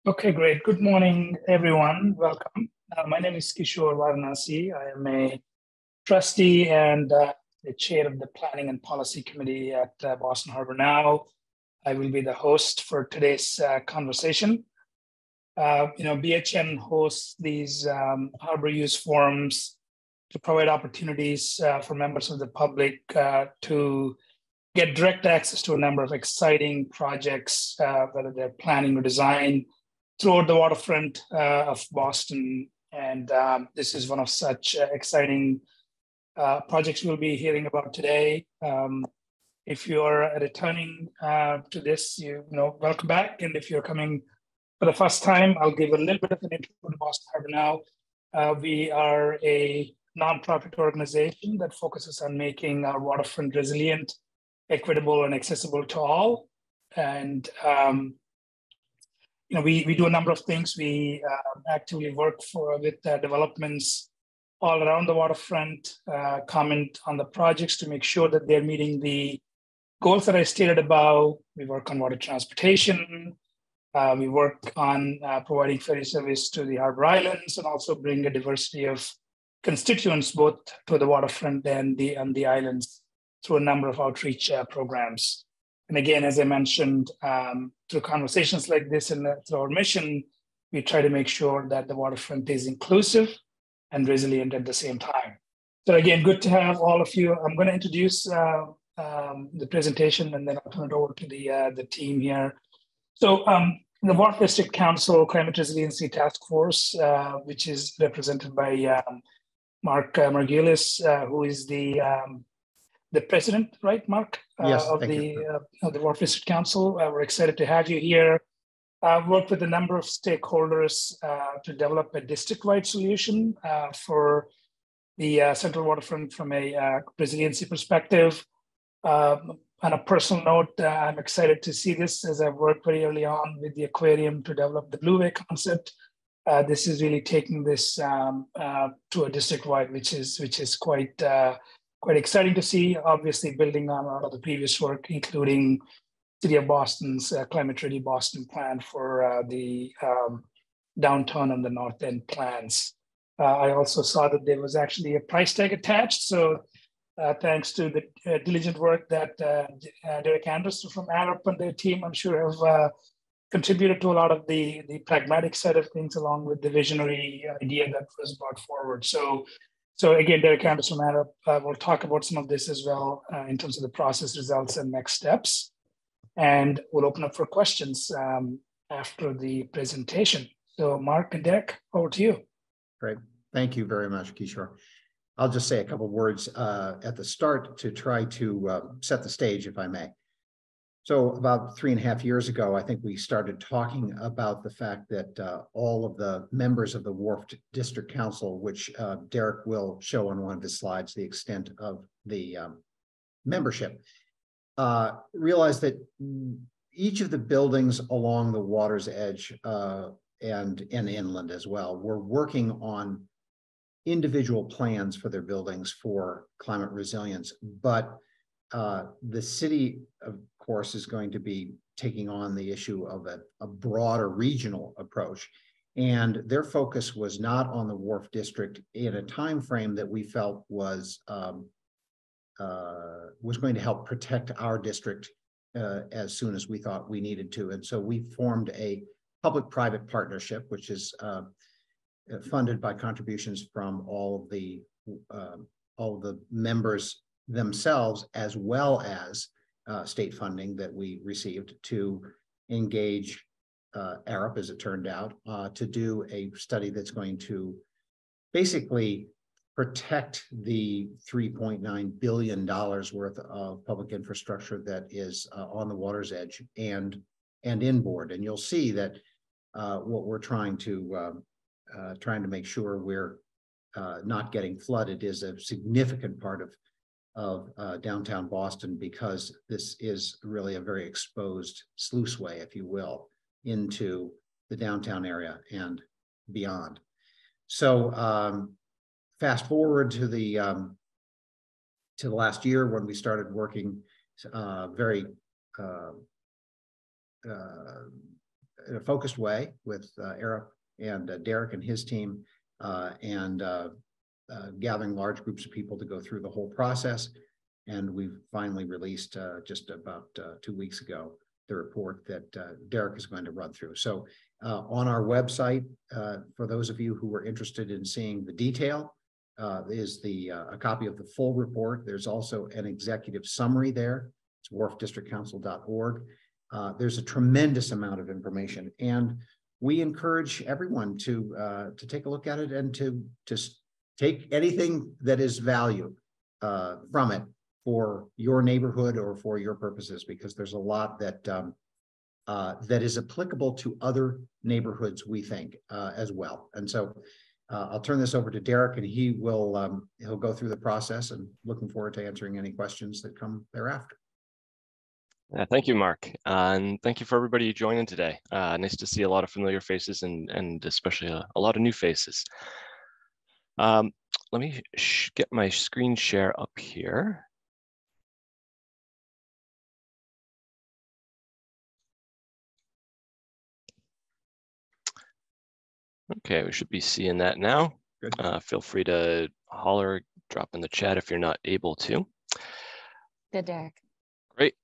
Okay, great. Good morning, everyone. Welcome. My name is Kishore Varanasi. I am a trustee and the chair of the Planning and Policy Committee at Boston Harbor Now. I will be the host for today's conversation. BHN hosts these harbor use forums to provide opportunities for members of the public to get direct access to a number of exciting projects, whether they're planning or design, throughout the waterfront of Boston. And this is one of such exciting projects we'll be hearing about today. If you're returning to this, welcome back. And if you're coming for the first time, I'll give a little bit of an intro to Boston Harbor Now. We are a nonprofit organization that focuses on making our waterfront resilient, equitable, and accessible to all. And we do a number of things. We actively work with developments all around the waterfront, comment on the projects to make sure that they're meeting the goals that I stated above. We work on water transportation. We work on providing ferry service to the harbor islands and also bring a diversity of constituents both to the waterfront and the islands through a number of outreach programs. And again, as I mentioned, through conversations like this and through our mission, we try to make sure that the waterfront is inclusive and resilient at the same time. So again, good to have all of you. I'm going to introduce the presentation and then I'll turn it over to the team here. So the Wharf District Council Climate Resiliency Task Force, which is represented by Mark Margulis, who is the president, right, Mark? Yes, of the Wharf District Council. We're excited to have you here. I've worked with a number of stakeholders to develop a district-wide solution for the central waterfront from a resiliency perspective. On a personal note, I'm excited to see this as I've worked very early on with the aquarium to develop the Blue Way concept. This is really taking this to a district-wide, which is quite exciting to see, obviously building on a lot of the previous work, including City of Boston's Climate Ready Boston plan for the downtown and the North End plans. I also saw that there was actually a price tag attached. So thanks to the diligent work that Derek Anderson from Arup and their team, I'm sure have contributed to a lot of the pragmatic side of things, along with the visionary idea that was brought forward. So again, Derek Anderson from Arup will talk about some of this as well in terms of the process, results, and next steps. And we'll open up for questions after the presentation. So Mark and Derek, over to you. Great. Thank you very much, Kishore. I'll just say a couple of words at the start to try to set the stage, if I may. So about 3.5 years ago, I think we started talking about the fact that all of the members of the Wharf District Council, which Derek will show on one of his slides, the extent of the membership, realized that each of the buildings along the water's edge and inland as well were working on individual plans for their buildings for climate resilience. But the city, of course, is going to be taking on the issue of a broader regional approach. And their focus was not on the Wharf District in a time frame that we felt was going to help protect our district as soon as we thought we needed to. And so we formed a public-private partnership, which is funded by contributions from all of the members themselves, as well as state funding that we received to engage Arup, as it turned out, to do a study that's going to basically protect the $3.9 billion worth of public infrastructure that is on the water's edge and inboard. And you'll see that what we're trying to make sure we're not getting flooded is a significant part of downtown Boston, because this is really a very exposed sluiceway, if you will, into the downtown area and beyond. So fast forward to the last year when we started working very in a focused way with Eric and Derek and his team, and gathering large groups of people to go through the whole process. And we've finally released just about 2 weeks ago the report that Derek is going to run through. So on our website, for those of you who are interested in seeing the detail, is a copy of the full report. There's also an executive summary there. It's wharfdistrictcouncil.org. There's a tremendous amount of information, and we encourage everyone to take a look at it and to take anything that is value from it for your neighborhood or for your purposes, because there's a lot that that is applicable to other neighborhoods, we think, as well. And so I'll turn this over to Derek, and he'll go through the process, and looking forward to answering any questions that come thereafter. Thank you, Mark, and thank you for everybody joining today. Nice to see a lot of familiar faces and especially a lot of new faces. Let me get my screen share up here. Okay, we should be seeing that now. Good. Feel free to holler, drop in the chat if you're not able to. Good, Derek. Great.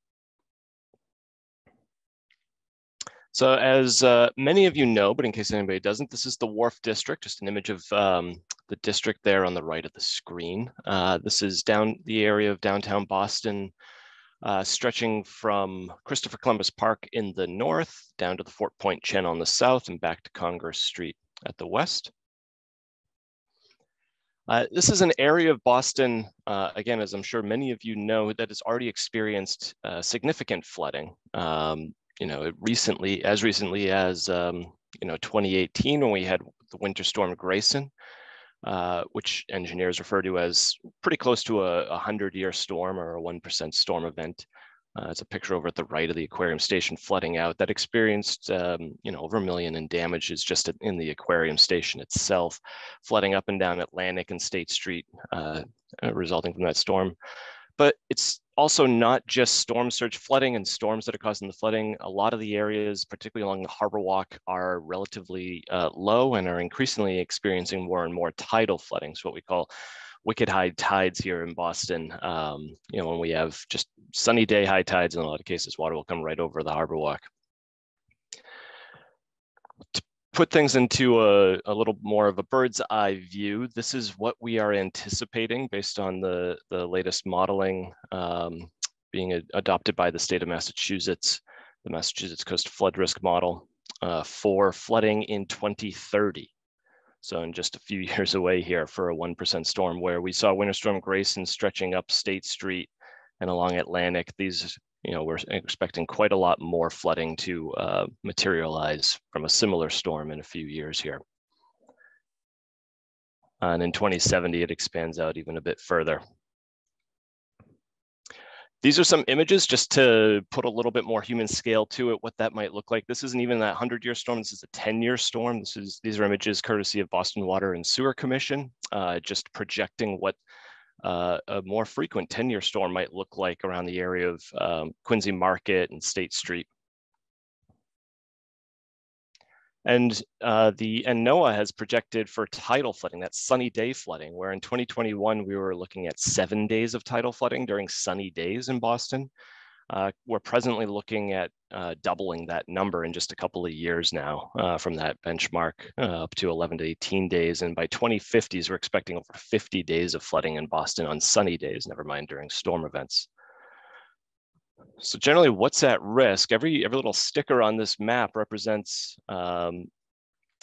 So as many of you know, but in case anybody doesn't, this is the Wharf District, just an image of the district there on the right of the screen. This is down the area of downtown Boston, stretching from Christopher Columbus Park in the north, down to the Fort Point Channel on the south, and back to Congress Street at the west. This is an area of Boston, again, as I'm sure many of you know, that has already experienced significant flooding. You know, as recently as 2018, when we had the winter storm Grayson, which engineers refer to as pretty close to a 100-year storm or a 1% storm event. It's a picture over at the right of the aquarium station flooding out that experienced over $1 million in damages just in the aquarium station itself, flooding up and down Atlantic and State Street, resulting from that storm. But it's also not just storm surge flooding and storms that are causing the flooding. A lot of the areas, particularly along the Harbor Walk, are relatively low and are increasingly experiencing more and more tidal flooding. So what we call wicked high tides here in Boston. When we have just sunny day high tides, in a lot of cases, water will come right over the Harbor Walk. To put things into a little more of a bird's eye view, this is what we are anticipating based on the latest modeling being adopted by the state of Massachusetts, the Massachusetts Coast Flood Risk Model, for flooding in 2030. So in just a few years away here for a 1% storm, where we saw Winter Storm Grayson stretching up State Street and along Atlantic. These, we're expecting quite a lot more flooding to materialize from a similar storm in a few years here. And in 2070, it expands out even a bit further. These are some images just to put a little bit more human scale to it, what that might look like. This isn't even that 100-year storm. This is a 10-year storm. These are images courtesy of Boston Water and Sewer Commission, just projecting what a more frequent 10-year storm might look like around the area of Quincy Market and State Street. And NOAA has projected for tidal flooding, that's sunny day flooding, where in 2021, we were looking at 7 days of tidal flooding during sunny days in Boston. We're presently looking at doubling that number in just a couple of years now from that benchmark up to 11 to 18 days. And by 2050s, we're expecting over 50 days of flooding in Boston on sunny days, never mind during storm events. So generally, what's at risk? Every little sticker on this map represents an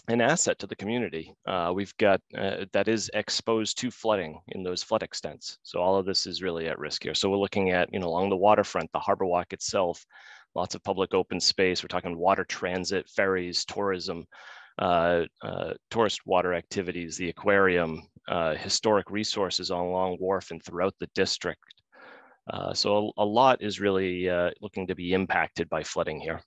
asset to the community. We've got that is exposed to flooding in those flood extents. So all of this is really at risk here. So we're looking at, along the waterfront, the Harbor Walk itself, lots of public open space. We're talking water transit, ferries, tourism, tourist water activities, the aquarium, historic resources along Wharf and throughout the district. So a lot is really looking to be impacted by flooding here.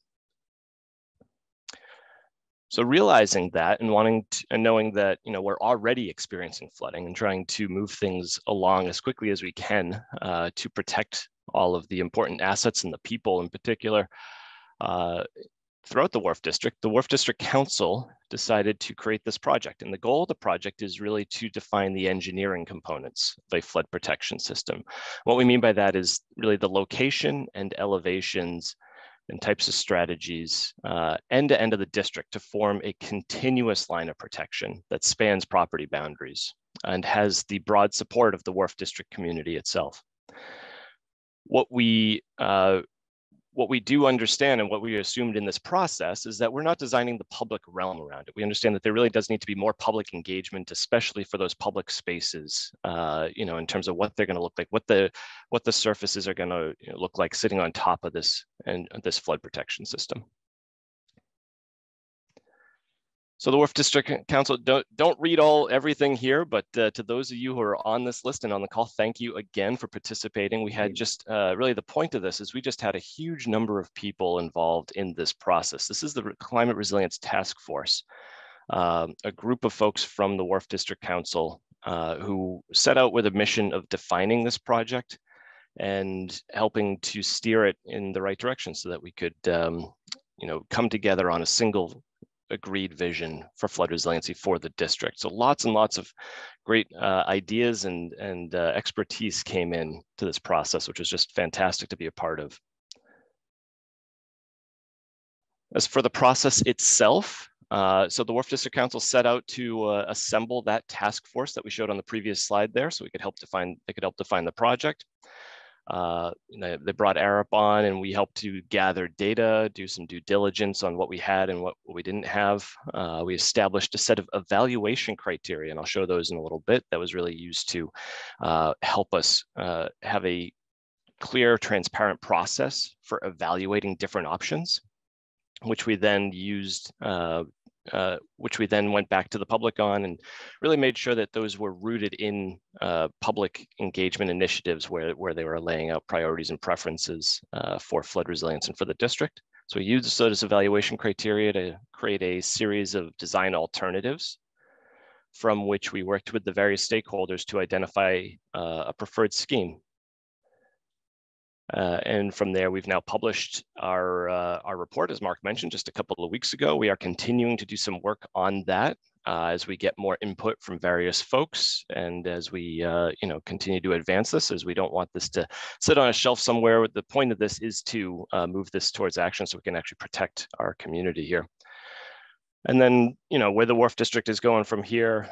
So realizing that and knowing that we're already experiencing flooding and trying to move things along as quickly as we can to protect all of the important assets and the people in particular, throughout the Wharf District, the Wharf District Council decided to create this project. And the goal of the project is really to define the engineering components of a flood protection system. What we mean by that is really the location and elevations and types of strategies end to end of the district to form a continuous line of protection that spans property boundaries and has the broad support of the Wharf District community itself. What we do understand and what we assumed in this process is that we're not designing the public realm around it. We understand that there really does need to be more public engagement, especially for those public spaces, in terms of what they're going to look like, what the surfaces are going to look like sitting on top of this and this flood protection system. So the Wharf District Council, don't read everything here, but to those of you who are on this list and on the call, thank you again for participating. We had just really the point of this is we just had a huge number of people involved in this process. This is the Climate Resilience Task Force, a group of folks from the Wharf District Council who set out with a mission of defining this project and helping to steer it in the right direction so that we could come together on a single agreed vision for flood resiliency for the district. So lots and lots of great ideas and expertise came in to this process, which was just fantastic to be a part of. As for the process itself, so the Wharf District Council set out to assemble that task force that we showed on the previous slide there, so they could help define the project. They brought Arup on and we helped to gather data, do some due diligence on what we had and what we didn't have. We established a set of evaluation criteria, and I'll show those in a little bit, that was really used to help us have a clear, transparent process for evaluating different options, which we then used which we then went back to the public on and really made sure that those were rooted in public engagement initiatives where they were laying out priorities and preferences for flood resilience and for the district. So we used those evaluation criteria to create a series of design alternatives from which we worked with the various stakeholders to identify a preferred scheme. And from there, we've now published our report, as Mark mentioned, just a couple of weeks ago. We are continuing to do some work on that as we get more input from various folks, and as we continue to advance this, as we don't want this to sit on a shelf somewhere. The point of this is to move this towards action so we can actually protect our community here. And then, where the Wharf District is going from here,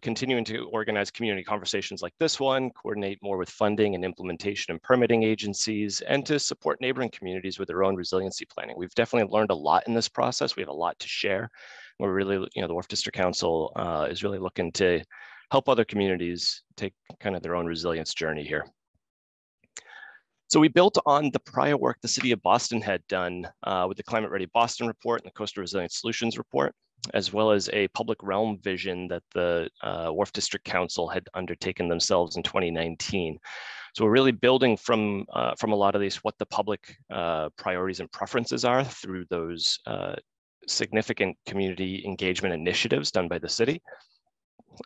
continuing to organize community conversations like this one, coordinate more with funding and implementation and permitting agencies, and to support neighboring communities with their own resiliency planning. We've definitely learned a lot in this process. We have a lot to share. We're really, the Wharf District Council is really looking to help other communities take kind of their own resilience journey here. So we built on the prior work the City of Boston had done with the Climate Ready Boston report and the Coastal Resilience Solutions report, as well as a public realm vision that the Wharf District Council had undertaken themselves in 2019. So we're really building from a lot of these what the public priorities and preferences are through those significant community engagement initiatives done by the city,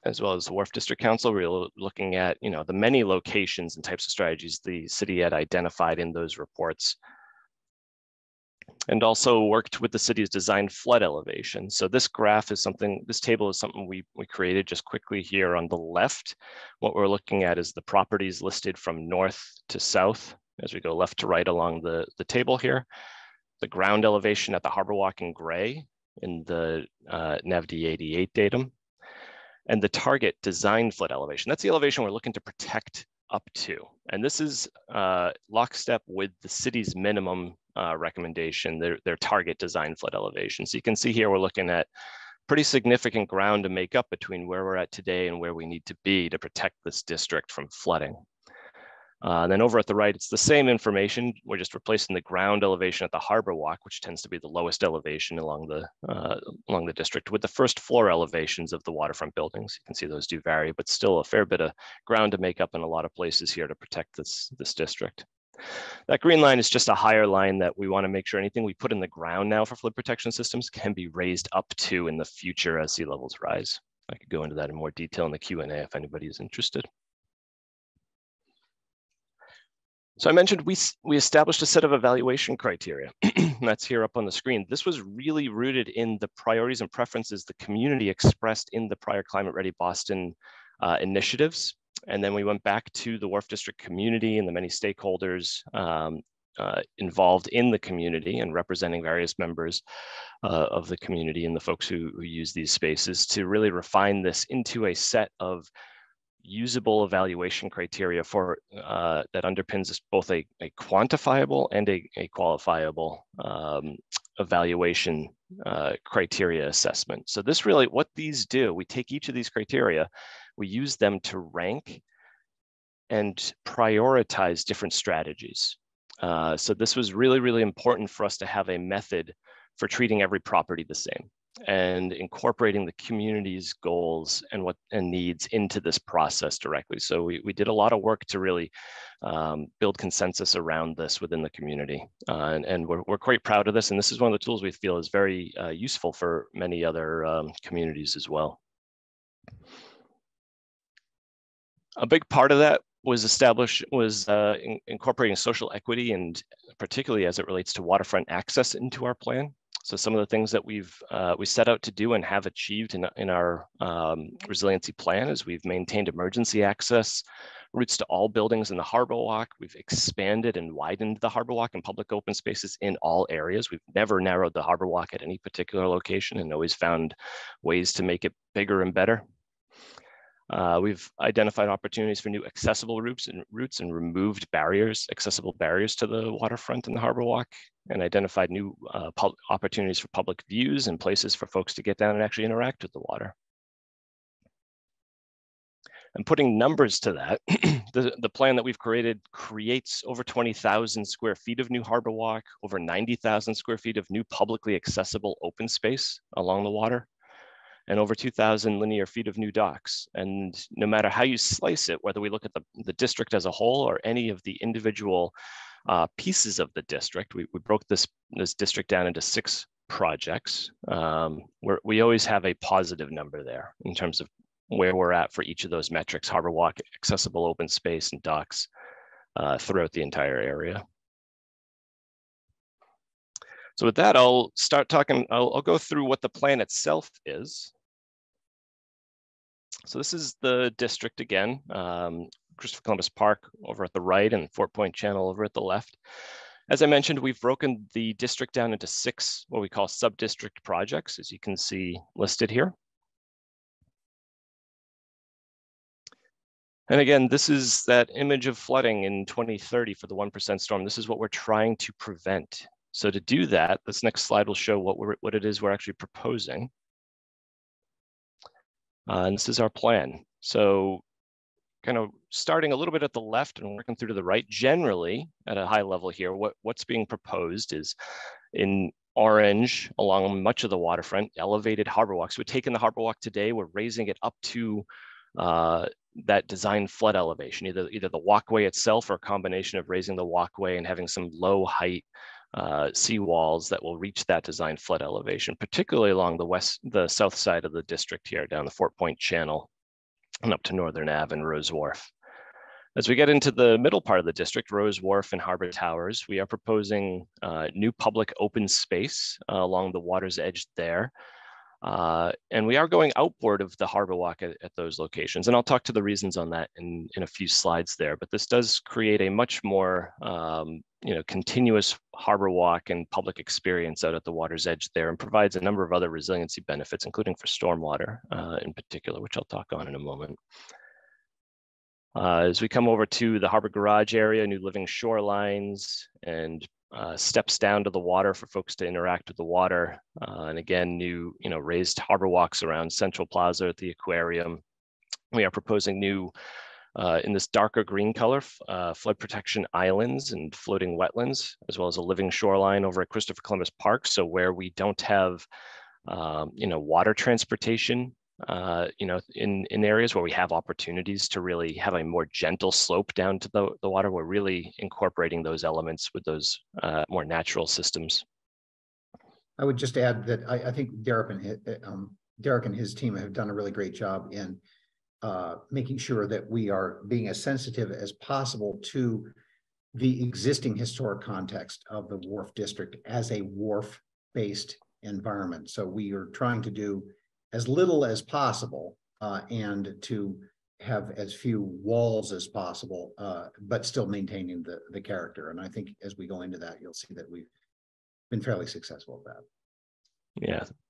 as well as the Wharf District Council. We're looking at the many locations and types of strategies the city had identified in those reports, and also worked with the city's design flood elevation. So this graph is something, this table is something we created just quickly here on the left. What we're looking at is the properties listed from north to south as we go left to right along the table here. The ground elevation at the Harbor Walk in gray in the NAVD 88 datum, and the target design flood elevation. That's the elevation we're looking to protect up to. And this is lockstep with the city's minimum recommendation, their target design flood elevation. So you can see here, we're looking at pretty significant ground to make up between where we're at today and where we need to be to protect this district from flooding. And then over at the right, it's the same information. We're just replacing the ground elevation at the Harbor Walk, which tends to be the lowest elevation along the district, with the first floor elevations of the waterfront buildings. You can see those do vary, but still a fair bit of ground to make up in a lot of places here to protect this district. That green line is just a higher line that we want to make sure anything we put in the ground now for flood protection systems can be raised up to in the future as sea levels rise. I could go into that in more detail in the Q&A if anybody is interested. So I mentioned we established a set of evaluation criteria. That's here up on the screen. This was really rooted in the priorities and preferences the community expressed in the prior Climate Ready Boston initiatives. And then we went back to the Wharf District community and the many stakeholders involved in the community and representing various members of the community and the folks who use these spaces to really refine this into a set of usable evaluation criteria for that underpins both a quantifiable and a qualifiable evaluation criteria assessment. So this really, what these do, we take each of these criteria, we use them to rank and prioritize different strategies. So this was really, really important for us to have a method for treating every property the same and incorporating the community's goals and needs into this process directly. So we did a lot of work to really build consensus around this within the community. And we're quite proud of this. And this is one of the tools we feel is very useful for many other communities as well. A big part of that was incorporating social equity, and particularly as it relates to waterfront access into our plan. So some of the things that we set out to do and have achieved in our resiliency plan is we've maintained emergency access routes to all buildings in the Harbor Walk. We've expanded and widened the Harbor Walk and public open spaces in all areas. We've never narrowed the Harbor Walk at any particular location and always found ways to make it bigger and better. We've identified opportunities for new accessible routes and removed accessible barriers to the waterfront and the Harbor Walk, and identified new opportunities for public views and places for folks to get down and actually interact with the water. And putting numbers to that, the plan that we've created creates over 20,000 square feet of new Harbor Walk, over 90,000 square feet of new publicly accessible open space along the water, and over 2,000 linear feet of new docks. And no matter how you slice it, whether we look at the district as a whole or any of the individual pieces of the district, we broke this district down into 6 projects. We always have a positive number there in terms of where we're at for each of those metrics: Harbor Walk, accessible open space, and docks throughout the entire area. So with that, I'll start talking, I'll go through what the plan itself is. So this is the district again, Christopher Columbus Park over at the right and Fort Point Channel over at the left. As I mentioned, we've broken the district down into 6 what we call sub-district projects, as you can see listed here. And again, this is that image of flooding in 2030 for the 1% storm. This is what we're trying to prevent. So to do that, this next slide will show what it is we're actually proposing. And this is our plan. So kind of starting a little bit at the left and working through to the right, generally at a high level here, what's being proposed is in orange along much of the waterfront, elevated Harbor Walk. So we're taking the Harbor Walk today, we're raising it up to that design flood elevation, either the walkway itself or a combination of raising the walkway and having some low height seawalls that will reach that design flood elevation, particularly along the south side of the district here, down the Fort Point Channel and up to Northern Ave and Rose Wharf. As we get into the middle part of the district, Rose Wharf and Harbor Towers, we are proposing new public open space along the water's edge there. And we are going outboard of the Harbor Walk at those locations. And I'll talk to the reasons on that in a few slides there, but this does create a much more continuous Harbor Walk and public experience out at the water's edge there, and provides a number of other resiliency benefits, including for stormwater in particular, which I'll talk on in a moment. As we come over to the Harbor Garage area, new living shorelines and steps down to the water for folks to interact with the water. And again, new raised Harbor Walks around Central Plaza at the aquarium. We are proposing new, in this darker green color, flood protection islands and floating wetlands, as well as a living shoreline over at Christopher Columbus Park. So where we don't have, water transportation, in areas where we have opportunities to really have a more gentle slope down to the water, we're really incorporating those elements with those more natural systems. I would just add that I think Derek and his team have done a really great job in making sure that we are being as sensitive as possible to the existing historic context of the Wharf district as a wharf-based environment. So we are trying to do as little as possible and to have as few walls as possible, but still maintaining the character. And I think as we go into that, you'll see that we've been fairly successful at that.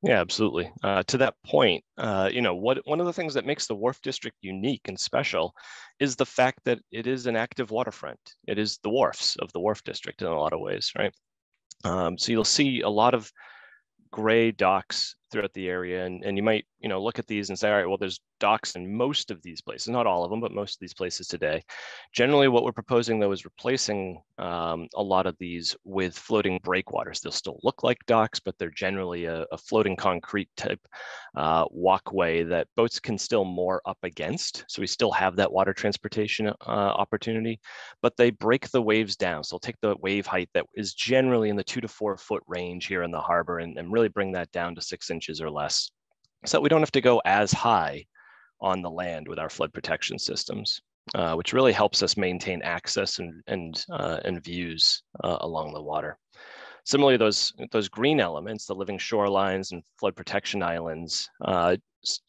Yeah, absolutely. To that point, one of the things that makes the Wharf District unique and special is the fact that it is an active waterfront. It is the wharfs of the Wharf District in a lot of ways, right? So you'll see a lot of gray docks throughout the area, and you might look at these and say, all right, well, there's docks in most of these places, not all of them, but most of these places today. Generally, what we're proposing though is replacing a lot of these with floating breakwaters. They'll still look like docks, but they're generally a floating concrete type walkway that boats can still moor up against. So we still have that water transportation opportunity, but they break the waves down. So they'll take the wave height that is generally in the 2 to 4 foot range here in the harbor and really bring that down to 6 inches or less, so that we don't have to go as high on the land with our flood protection systems, which really helps us maintain access and views along the water. Similarly, those green elements, the living shorelines and flood protection islands,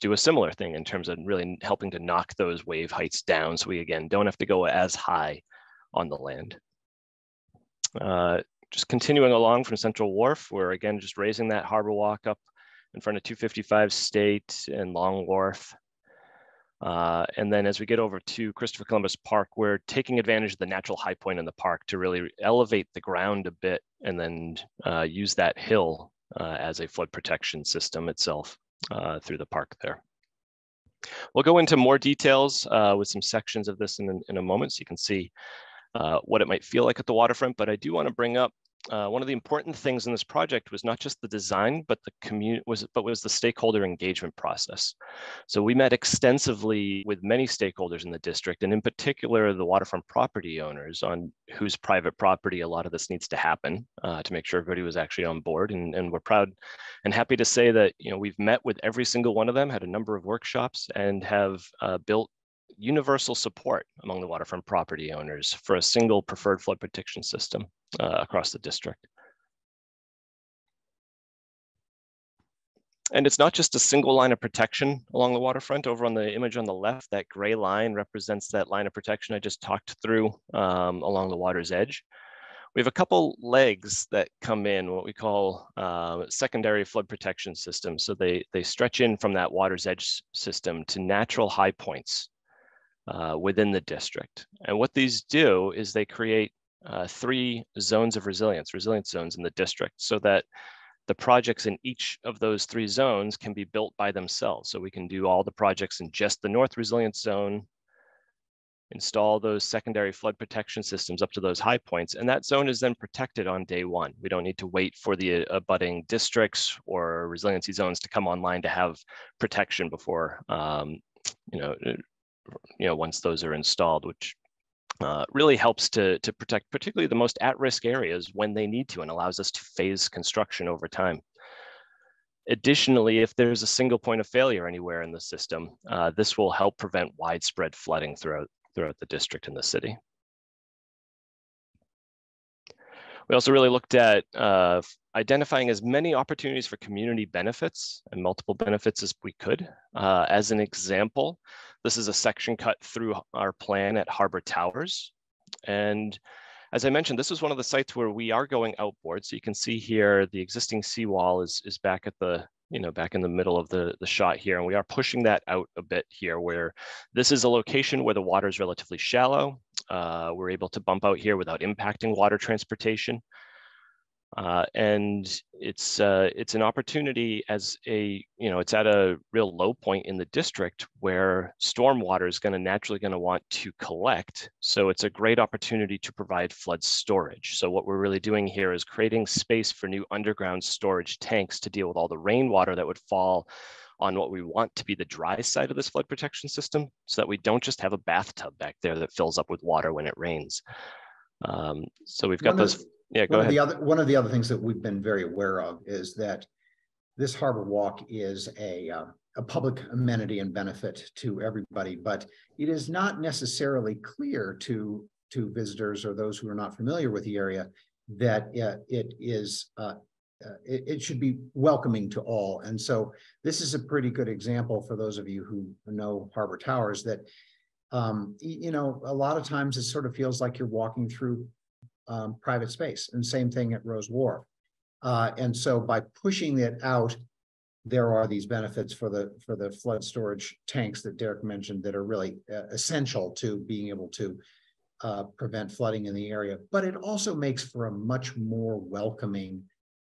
do a similar thing in terms of really helping to knock those wave heights down, so we again don't have to go as high on the land. Just continuing along from Central Wharf, we're again just raising that harbor walk up in front of 255 State and Long Wharf. And then as we get over to Christopher Columbus Park, we're taking advantage of the natural high point in the park to really elevate the ground a bit and then use that hill as a flood protection system itself through the park there. We'll go into more details with some sections of this in a moment, so you can see what it might feel like at the waterfront, but I do want to bring up one of the important things in this project was not just the design, but was the stakeholder engagement process. So we met extensively with many stakeholders in the district, and in particular, the waterfront property owners on whose private property a lot of this needs to happen to make sure everybody was actually on board. And we're proud and happy to say that we've met with every single one of them, had a number of workshops, and have built universal support among the waterfront property owners for a single preferred flood protection system across the district. And it's not just a single line of protection along the waterfront. Over on the image on the left, that gray line represents that line of protection I just talked through along the water's edge. We have a couple legs that come in, what we call secondary flood protection systems. So they stretch in from that water's edge system to natural high points within the district. And what these do is they create 3 zones of resilience zones in the district, so that the projects in each of those 3 zones can be built by themselves. So we can do all the projects in just the North Resilience Zone, install those secondary flood protection systems up to those high points, and that zone is then protected on day 1. We don't need to wait for the abutting districts or resiliency zones to come online to have protection before, once those are installed, which really helps to protect particularly the most at-risk areas when they need to, and allows us to phase construction over time. Additionally, if there's a single point of failure anywhere in the system, this will help prevent widespread flooding throughout the district and the city. We also really looked at identifying as many opportunities for community benefits and multiple benefits as we could. As an example, this is a section cut through our plan at Harbor Towers. And as I mentioned, this is one of the sites where we are going outboard. So you can see here, the existing seawall is back at the, back in the middle of the shot here. And we are pushing that out a bit here, where this is a location where the water is relatively shallow. We're able to bump out here without impacting water transportation. And it's an opportunity as it's at a real low point in the district where stormwater is naturally going to want to collect. So it's a great opportunity to provide flood storage. So what we're really doing here is creating space for new underground storage tanks to deal with all the rainwater that would fall on what we want to be the dry side of this flood protection system, so that we don't just have a bathtub back there that fills up with water when it rains. So we've got those. Yeah, go ahead. One of the other things that we've been very aware of is that this harbor walk is a public amenity and benefit to everybody, but it is not necessarily clear to to visitors or those who are not familiar with the area that it should be welcoming to all. And so this is a pretty good example for those of you who know Harbor Towers that, you know, a lot of times it sort of feels like you're walking through private space, and same thing at Rose Wharf. And so by pushing it out, there are these benefits for the flood storage tanks that Derek mentioned that are really essential to being able to prevent flooding in the area. But it also makes for a much more welcoming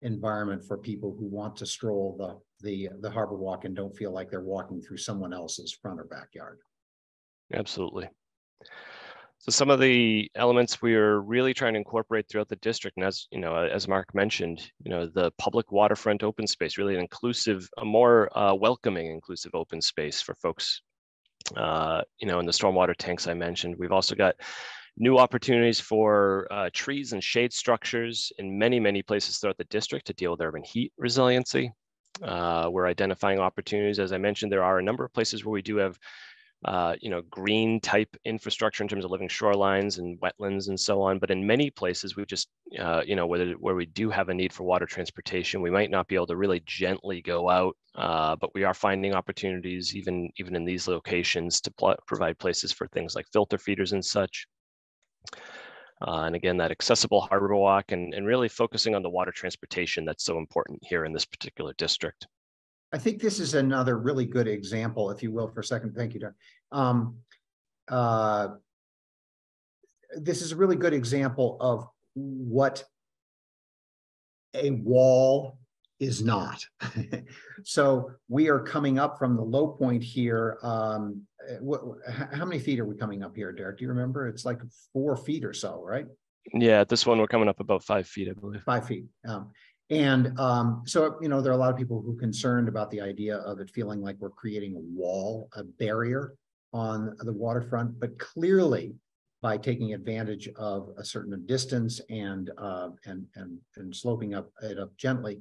environment for people who want to stroll the harbor walk and don't feel like they're walking through someone else's front or backyard. Absolutely. So some of the elements we are really trying to incorporate throughout the district, and as you know, as Mark mentioned, you know, the public waterfront open space, really an inclusive, a more welcoming, inclusive open space for folks. You know, in the stormwater tanks I mentioned, we've also got new opportunities for trees and shade structures in many places throughout the district to deal with urban heat resiliency. We're identifying opportunities. As I mentioned, there are a number of places where we do have you know, green type infrastructure in terms of living shorelines and wetlands and so on. But in many places, we just, you know, where we do have a need for water transportation, we might not be able to really gently go out, but we are finding opportunities even in these locations to provide places for things like filter feeders and such. And again, that accessible harbor walk and really focusing on the water transportation that's so important here in this particular district. I think this is another really good example, if you will, for a second. Thank you, Doug. This is a really good example of what a wall is not. So we are coming up from the low point here. How many feet are we coming up here, Derek? Do you remember? It's like 4 feet or so, right? Yeah, at this one, we're coming up about 5 feet, I believe. 5 feet. So, you know, there are a lot of people who are concerned about the idea of it feeling like we're creating a wall, a barrier on the waterfront, but clearly by taking advantage of a certain distance and sloping it up gently,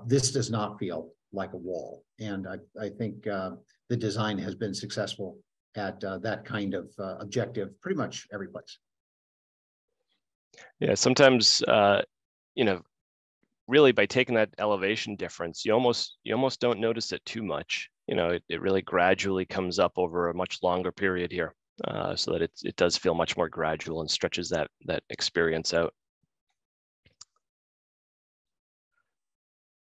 this does not feel like a wall. And I think the design has been successful at that kind of objective pretty much every place. Yeah, sometimes, you know, really by taking that elevation difference, you almost don't notice it too much. You know, it really gradually comes up over a much longer period here, so that it does feel much more gradual and stretches that experience out.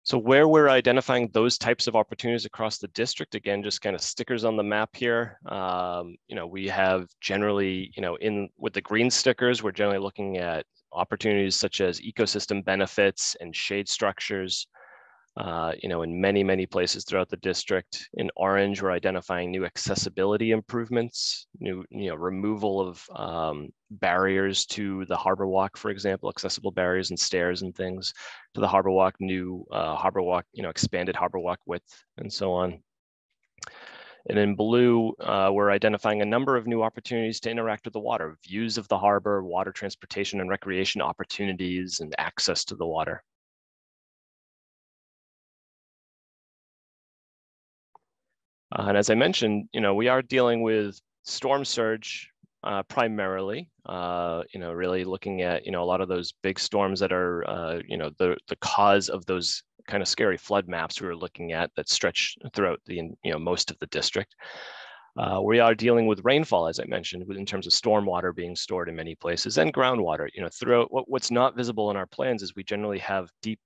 So where we're identifying those types of opportunities across the district, again, just kind of stickers on the map here. You know, we have generally, you know, with the green stickers, we're generally looking at opportunities such as ecosystem benefits and shade structures, you know, in many places throughout the district. In orange, we're identifying new accessibility improvements, new, you know, removal of barriers to the harbor walk, for example, accessible barriers and stairs and things to the harbor walk, new harbor walk, you know, expanded harbor walk width and so on. And in blue, we're identifying a number of new opportunities to interact with the water, views of the harbor, water transportation and recreation opportunities, and access to the water. And as I mentioned, you know, we are dealing with storm surge primarily, you know, really looking at, you know, a lot of those big storms that are, you know, the cause of those kind of scary flood maps we were looking at that stretch throughout the, you know, most of the district. We are dealing with rainfall, as I mentioned, in terms of stormwater being stored in many places and groundwater. You know, throughout what's not visible in our plans is we generally have deep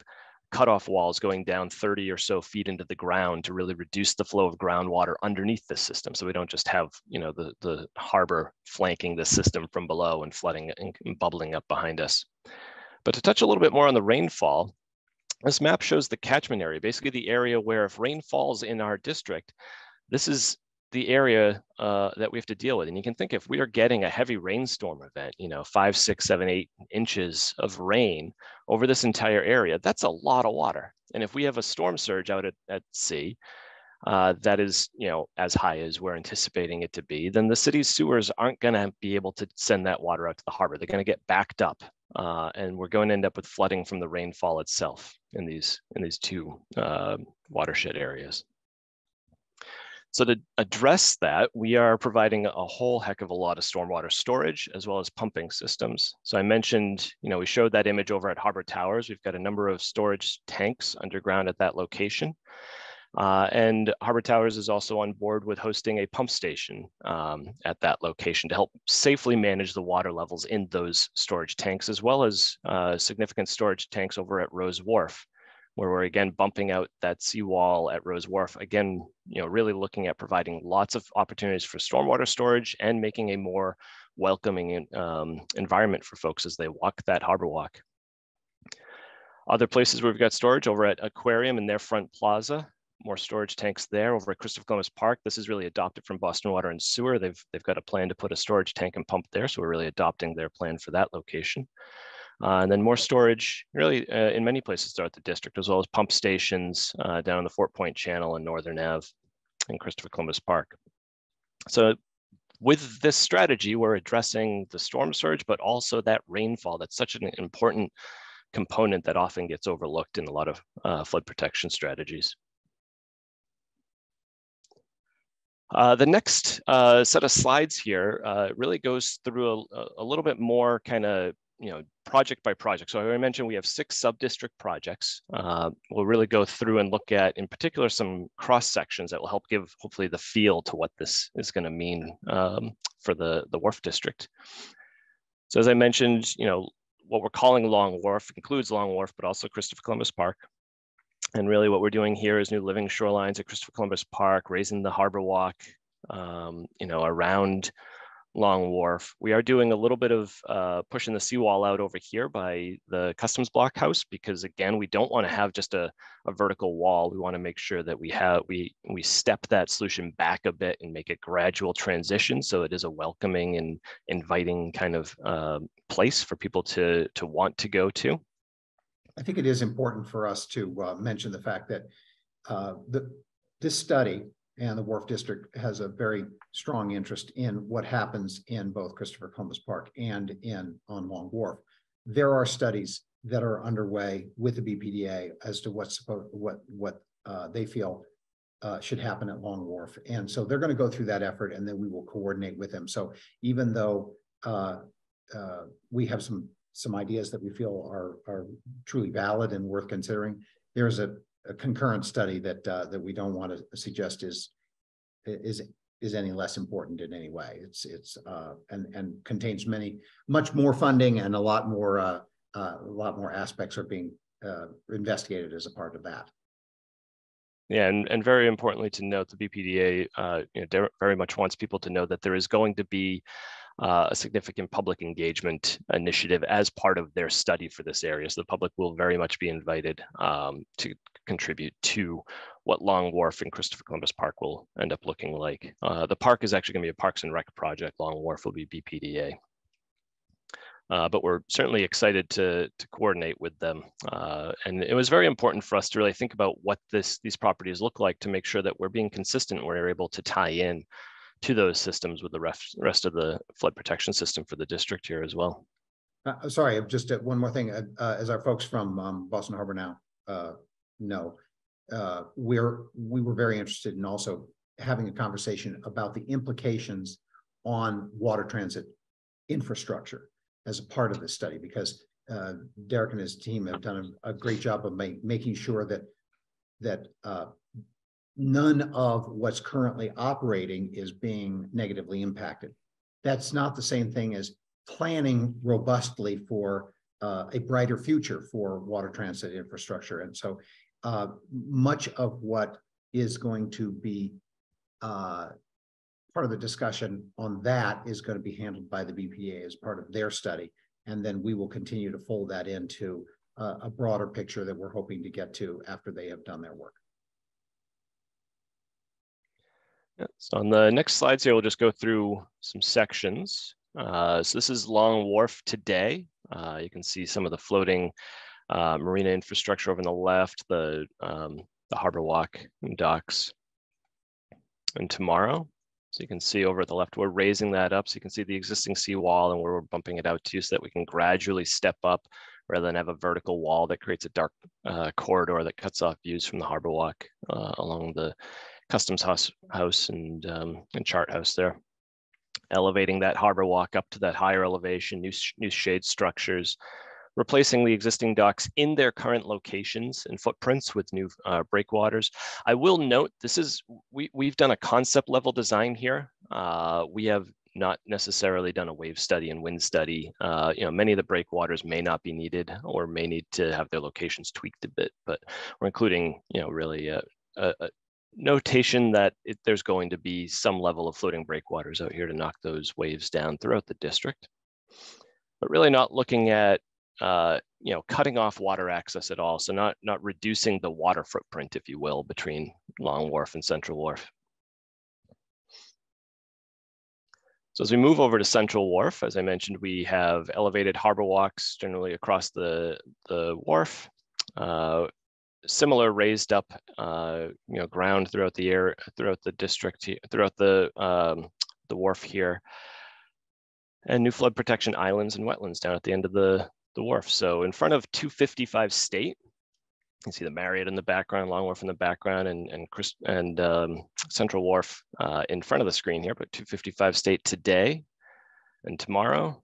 cutoff walls going down 30 or so feet into the ground to really reduce the flow of groundwater underneath this system. So we don't just have, you know, the harbor flanking the system from below and flooding and bubbling up behind us. But to touch a little bit more on the rainfall, this map shows the catchment area, basically the area where if rain falls in our district, this is the area that we have to deal with. And you can think if we are getting a heavy rainstorm event, you know, 5, 6, 7, 8 inches of rain over this entire area, that's a lot of water. And if we have a storm surge out at sea, that is, you know, as high as we're anticipating it to be, then the city's sewers aren't going to be able to send that water out to the harbor. They're going to get backed up, and we're going to end up with flooding from the rainfall itself in these two watershed areas. So to address that, we are providing a whole heck of a lot of stormwater storage as well as pumping systems. So I mentioned, we showed that image over at Harbor Towers. We've got a number of storage tanks underground at that location. And Harbor Towers is also on board with hosting a pump station at that location to help safely manage the water levels in those storage tanks, as well as significant storage tanks over at Rose Wharf, where we're again bumping out that seawall at Rose Wharf. Again, really looking at providing lots of opportunities for stormwater storage and making a more welcoming environment for folks as they walk that harbor walk. Other places where we've got storage over at Aquarium in their front plaza, more storage tanks there. Over at Christopher Columbus Park, this is really adopted from Boston Water and Sewer. They've got a plan to put a storage tank and pump there, so we're really adopting their plan for that location. And then more storage really in many places throughout the district, as well as pump stations down the Fort Point Channel and Northern Ave in Christopher Columbus Park. So with this strategy, we're addressing the storm surge, but also that rainfall. That's such an important component that often gets overlooked in a lot of flood protection strategies. The next set of slides here really goes through a little bit more kind of project by project. So I mentioned we have 6 sub-district projects. We'll really go through and look at, in particular, some cross sections that will help give hopefully the feel to what this is going to mean for the Wharf district. So as I mentioned, what we're calling Long Wharf includes Long Wharf, but also Christopher Columbus Park. And really what we're doing here is new living shorelines at Christopher Columbus Park, raising the harbor walk, around Long Wharf. We are doing a little bit of pushing the seawall out over here by the Customs Block House, because again, we don't want to have just a vertical wall. We want to make sure that we step that solution back a bit and make a gradual transition, so it is a welcoming and inviting kind of place for people to want to go to. I think it is important for us to mention the fact that this study and the Wharf District has a very strong interest in what happens in both Christopher Columbus Park and on Long Wharf. There are studies that are underway with the BPDA as to what they feel should happen at Long Wharf, and so they're going to go through that effort, and then we will coordinate with them. So even though we have some ideas that we feel are truly valid and worth considering, there's a concurrent study that we don't want to suggest is any less important in any way. It's and contains much more funding, and a lot more aspects are being investigated as a part of that. Yeah, and very importantly to note, the BPDA very much wants people to know that there is going to be a significant public engagement initiative as part of their study for this area. So the public will very much be invited to contribute to what Long Wharf and Christopher Columbus Park will end up looking like. The park is actually going to be a Parks and Rec project. Long Wharf will be BPDA. But we're certainly excited to coordinate with them. And it was very important for us to really think about what these properties look like, to make sure that we're being consistent, we're able to tie in to those systems with the rest of the flood protection system for the district here as well. Sorry, just one more thing. As our folks from Boston Harbor Now know, we were very interested in also having a conversation about the implications on water transit infrastructure as a part of this study, because Derek and his team have done a great job of making sure that none of what's currently operating is being negatively impacted. That's not the same thing as planning robustly for a brighter future for water transit infrastructure. And so much of what is going to be part of the discussion on that is going to be handled by the BPA as part of their study. And then we will continue to fold that into a broader picture that we're hoping to get to after they have done their work. Yeah, so on the next slides here, we'll just go through some sections. So this is Long Wharf today. You can see some of the floating marina infrastructure over on the left, the harbor walk and docks. And tomorrow, so you can see over at the left, we're raising that up. So you can see the existing seawall and where we're bumping it out to, so that we can gradually step up rather than have a vertical wall that creates a dark corridor that cuts off views from the harbor walk along the customs house and chart house there. Elevating that harbor walk up to that higher elevation, new shade structures, replacing the existing docks in their current locations and footprints with new breakwaters. I will note, we've done a concept level design here. We have not necessarily done a wave study and wind study. Many of the breakwaters may not be needed or may need to have their locations tweaked a bit, but we're including, really a notation that there's going to be some level of floating breakwaters out here to knock those waves down throughout the district, but really not looking at cutting off water access at all. So not reducing the water footprint, if you will, between Long Wharf and Central Wharf. So as we move over to Central Wharf, as I mentioned, we have elevated harbor walks generally across the wharf. Similar raised up, ground throughout the air, throughout the district, throughout the wharf here, and new flood protection islands and wetlands down at the end of the wharf. So in front of 255 State, you can see the Marriott in the background, Long Wharf in the background, and Central Wharf in front of the screen here, but 255 State today and tomorrow.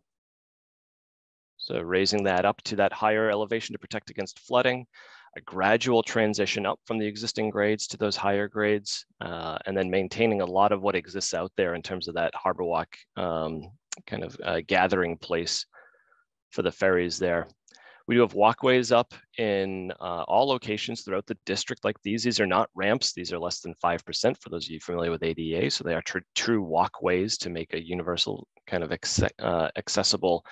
So raising that up to that higher elevation to protect against flooding, a gradual transition up from the existing grades to those higher grades, and then maintaining a lot of what exists out there in terms of that harbor walk gathering place for the ferries there. We do have walkways up in all locations throughout the district like these. These are not ramps. These are less than 5% for those of you familiar with ADA. So they are true walkways to make a universal kind of accessible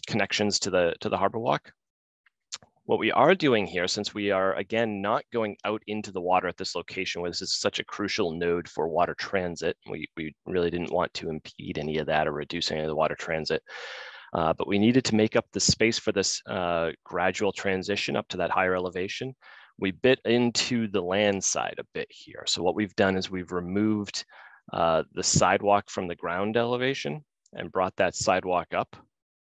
connections to the harbor walk. What we are doing here, since we are, again, not going out into the water at this location where this is such a crucial node for water transit, we really didn't want to impede any of that or reduce any of the water transit. But we needed to make up the space for this gradual transition up to that higher elevation. We bit into the land side a bit here. So what we've done is we've removed the sidewalk from the ground elevation and brought that sidewalk up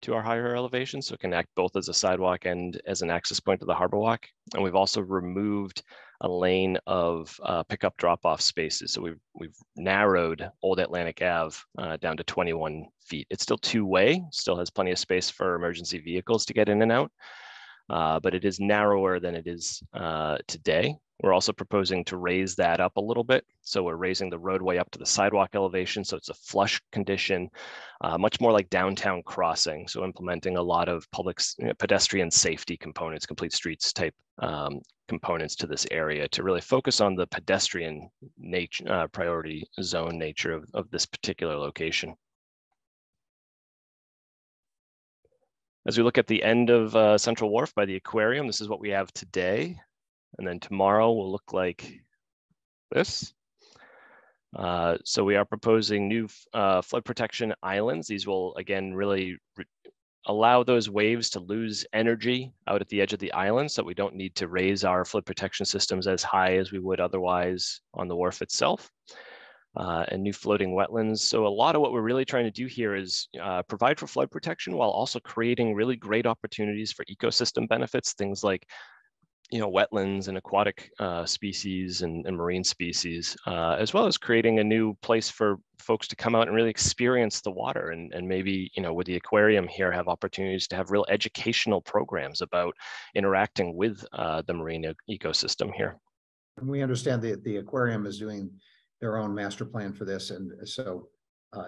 to our higher elevation, so it can act both as a sidewalk and as an access point to the harbor walk. And we've also removed a lane of pickup drop-off spaces. So we've narrowed Old Atlantic Ave down to 21 feet. It's still two-way, still has plenty of space for emergency vehicles to get in and out, but it is narrower than it is today. We're also proposing to raise that up a little bit. So we're raising the roadway up to the sidewalk elevation. So it's a flush condition, much more like downtown crossing. So implementing a lot of public pedestrian safety components, complete streets type components to this area to really focus on the pedestrian nature, priority zone nature of this particular location. As we look at the end of Central Wharf by the aquarium, this is what we have today. And then tomorrow will look like this. So we are proposing new flood protection islands. These will, again, really allow those waves to lose energy out at the edge of the island, so we don't need to raise our flood protection systems as high as we would otherwise on the wharf itself. And new floating wetlands. So a lot of what we're really trying to do here is provide for flood protection while also creating really great opportunities for ecosystem benefits, things like wetlands and aquatic species and marine species, as well as creating a new place for folks to come out and really experience the water and maybe, with the aquarium here, have opportunities to have real educational programs about interacting with the marine ecosystem here. And we understand that the aquarium is doing their own master plan for this. And so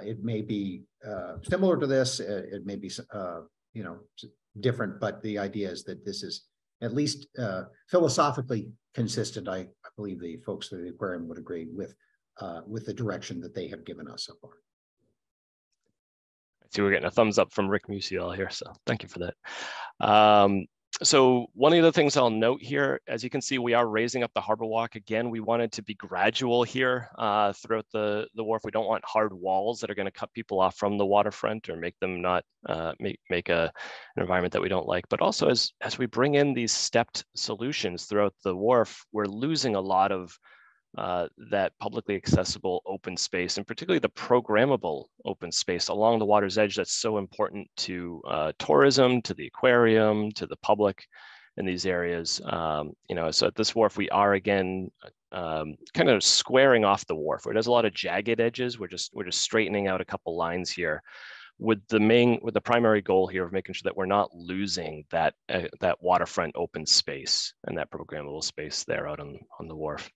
it may be similar to this, it may be, different, but the idea is that this is at least philosophically consistent. I believe the folks at the aquarium would agree with the direction that they have given us so far. I see we're getting a thumbs up from Rick Musial here, so thank you for that. So one of the things I'll note here, as you can see, we are raising up the harbor walk. Again, we wanted to be gradual here throughout the wharf. We don't want hard walls that are going to cut people off from the waterfront or make them not make an environment that we don't like. But also as we bring in these stepped solutions throughout the wharf, we're losing a lot of that publicly accessible open space, and particularly the programmable open space along the water's edge that's so important to tourism, to the aquarium, to the public. in these areas. You know, so at this wharf, we are again kind of squaring off the wharf where there's a lot of jagged edges. We're just straightening out a couple lines here, with the primary goal here of making sure that we're not losing that that waterfront open space and that programmable space there out on the wharf.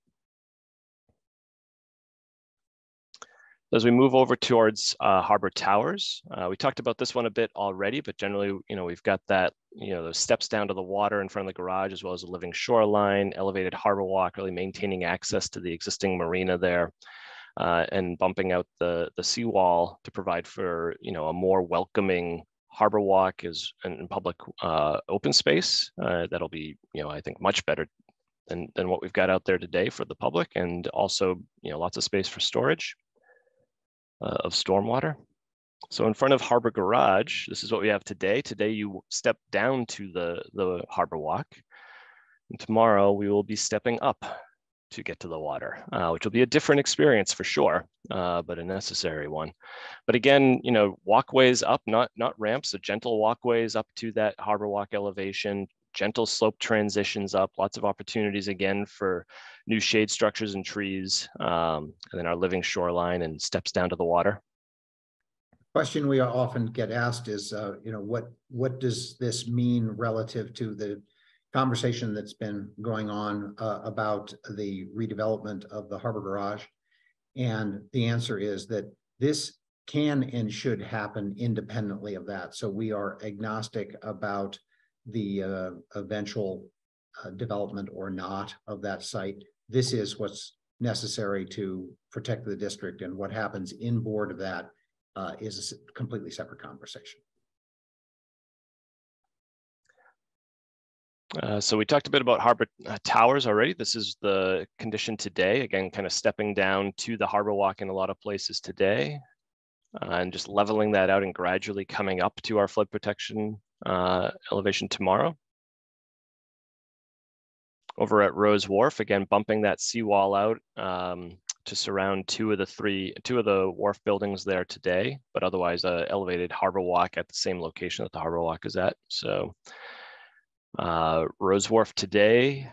As we move over towards Harbor Towers, we talked about this one a bit already, but generally, you know, we've got that, you know, those steps down to the water in front of the garage, as well as a living shoreline, elevated harbor walk, really maintaining access to the existing marina there, and bumping out the seawall to provide for, you know, a more welcoming harbor walk and public open space that'll be, you know, I think much better than what we've got out there today for the public, and also, you know, lots of space for storage of stormwater. So in front of Harbor Garage, this is what we have today. Today you step down to the harbor walk, and tomorrow we will be stepping up to get to the water, which will be a different experience for sure, but a necessary one. But again, you know, walkways up, not ramps, so gentle walkways up to that harbor walk elevation, gentle slope transitions up, lots of opportunities again for new shade structures and trees, and then our living shoreline and steps down to the water. Question we often get asked is, you know, what does this mean relative to the conversation that's been going on about the redevelopment of the Harbor Garage? And the answer is that this can and should happen independently of that. So we are agnostic about the eventual development or not of that site. This is what's necessary to protect the district, and what happens in board of that is a completely separate conversation. So we talked a bit about Harbor Towers already. This is the condition today. Again, kind of stepping down to the harbor walk in a lot of places today, and just leveling that out and gradually coming up to our flood protection elevation tomorrow. Over at Rose Wharf, again, bumping that seawall out to surround two of the wharf buildings there today, but otherwise elevated harbor walk at the same location that the harbor walk is at. So Rose Wharf today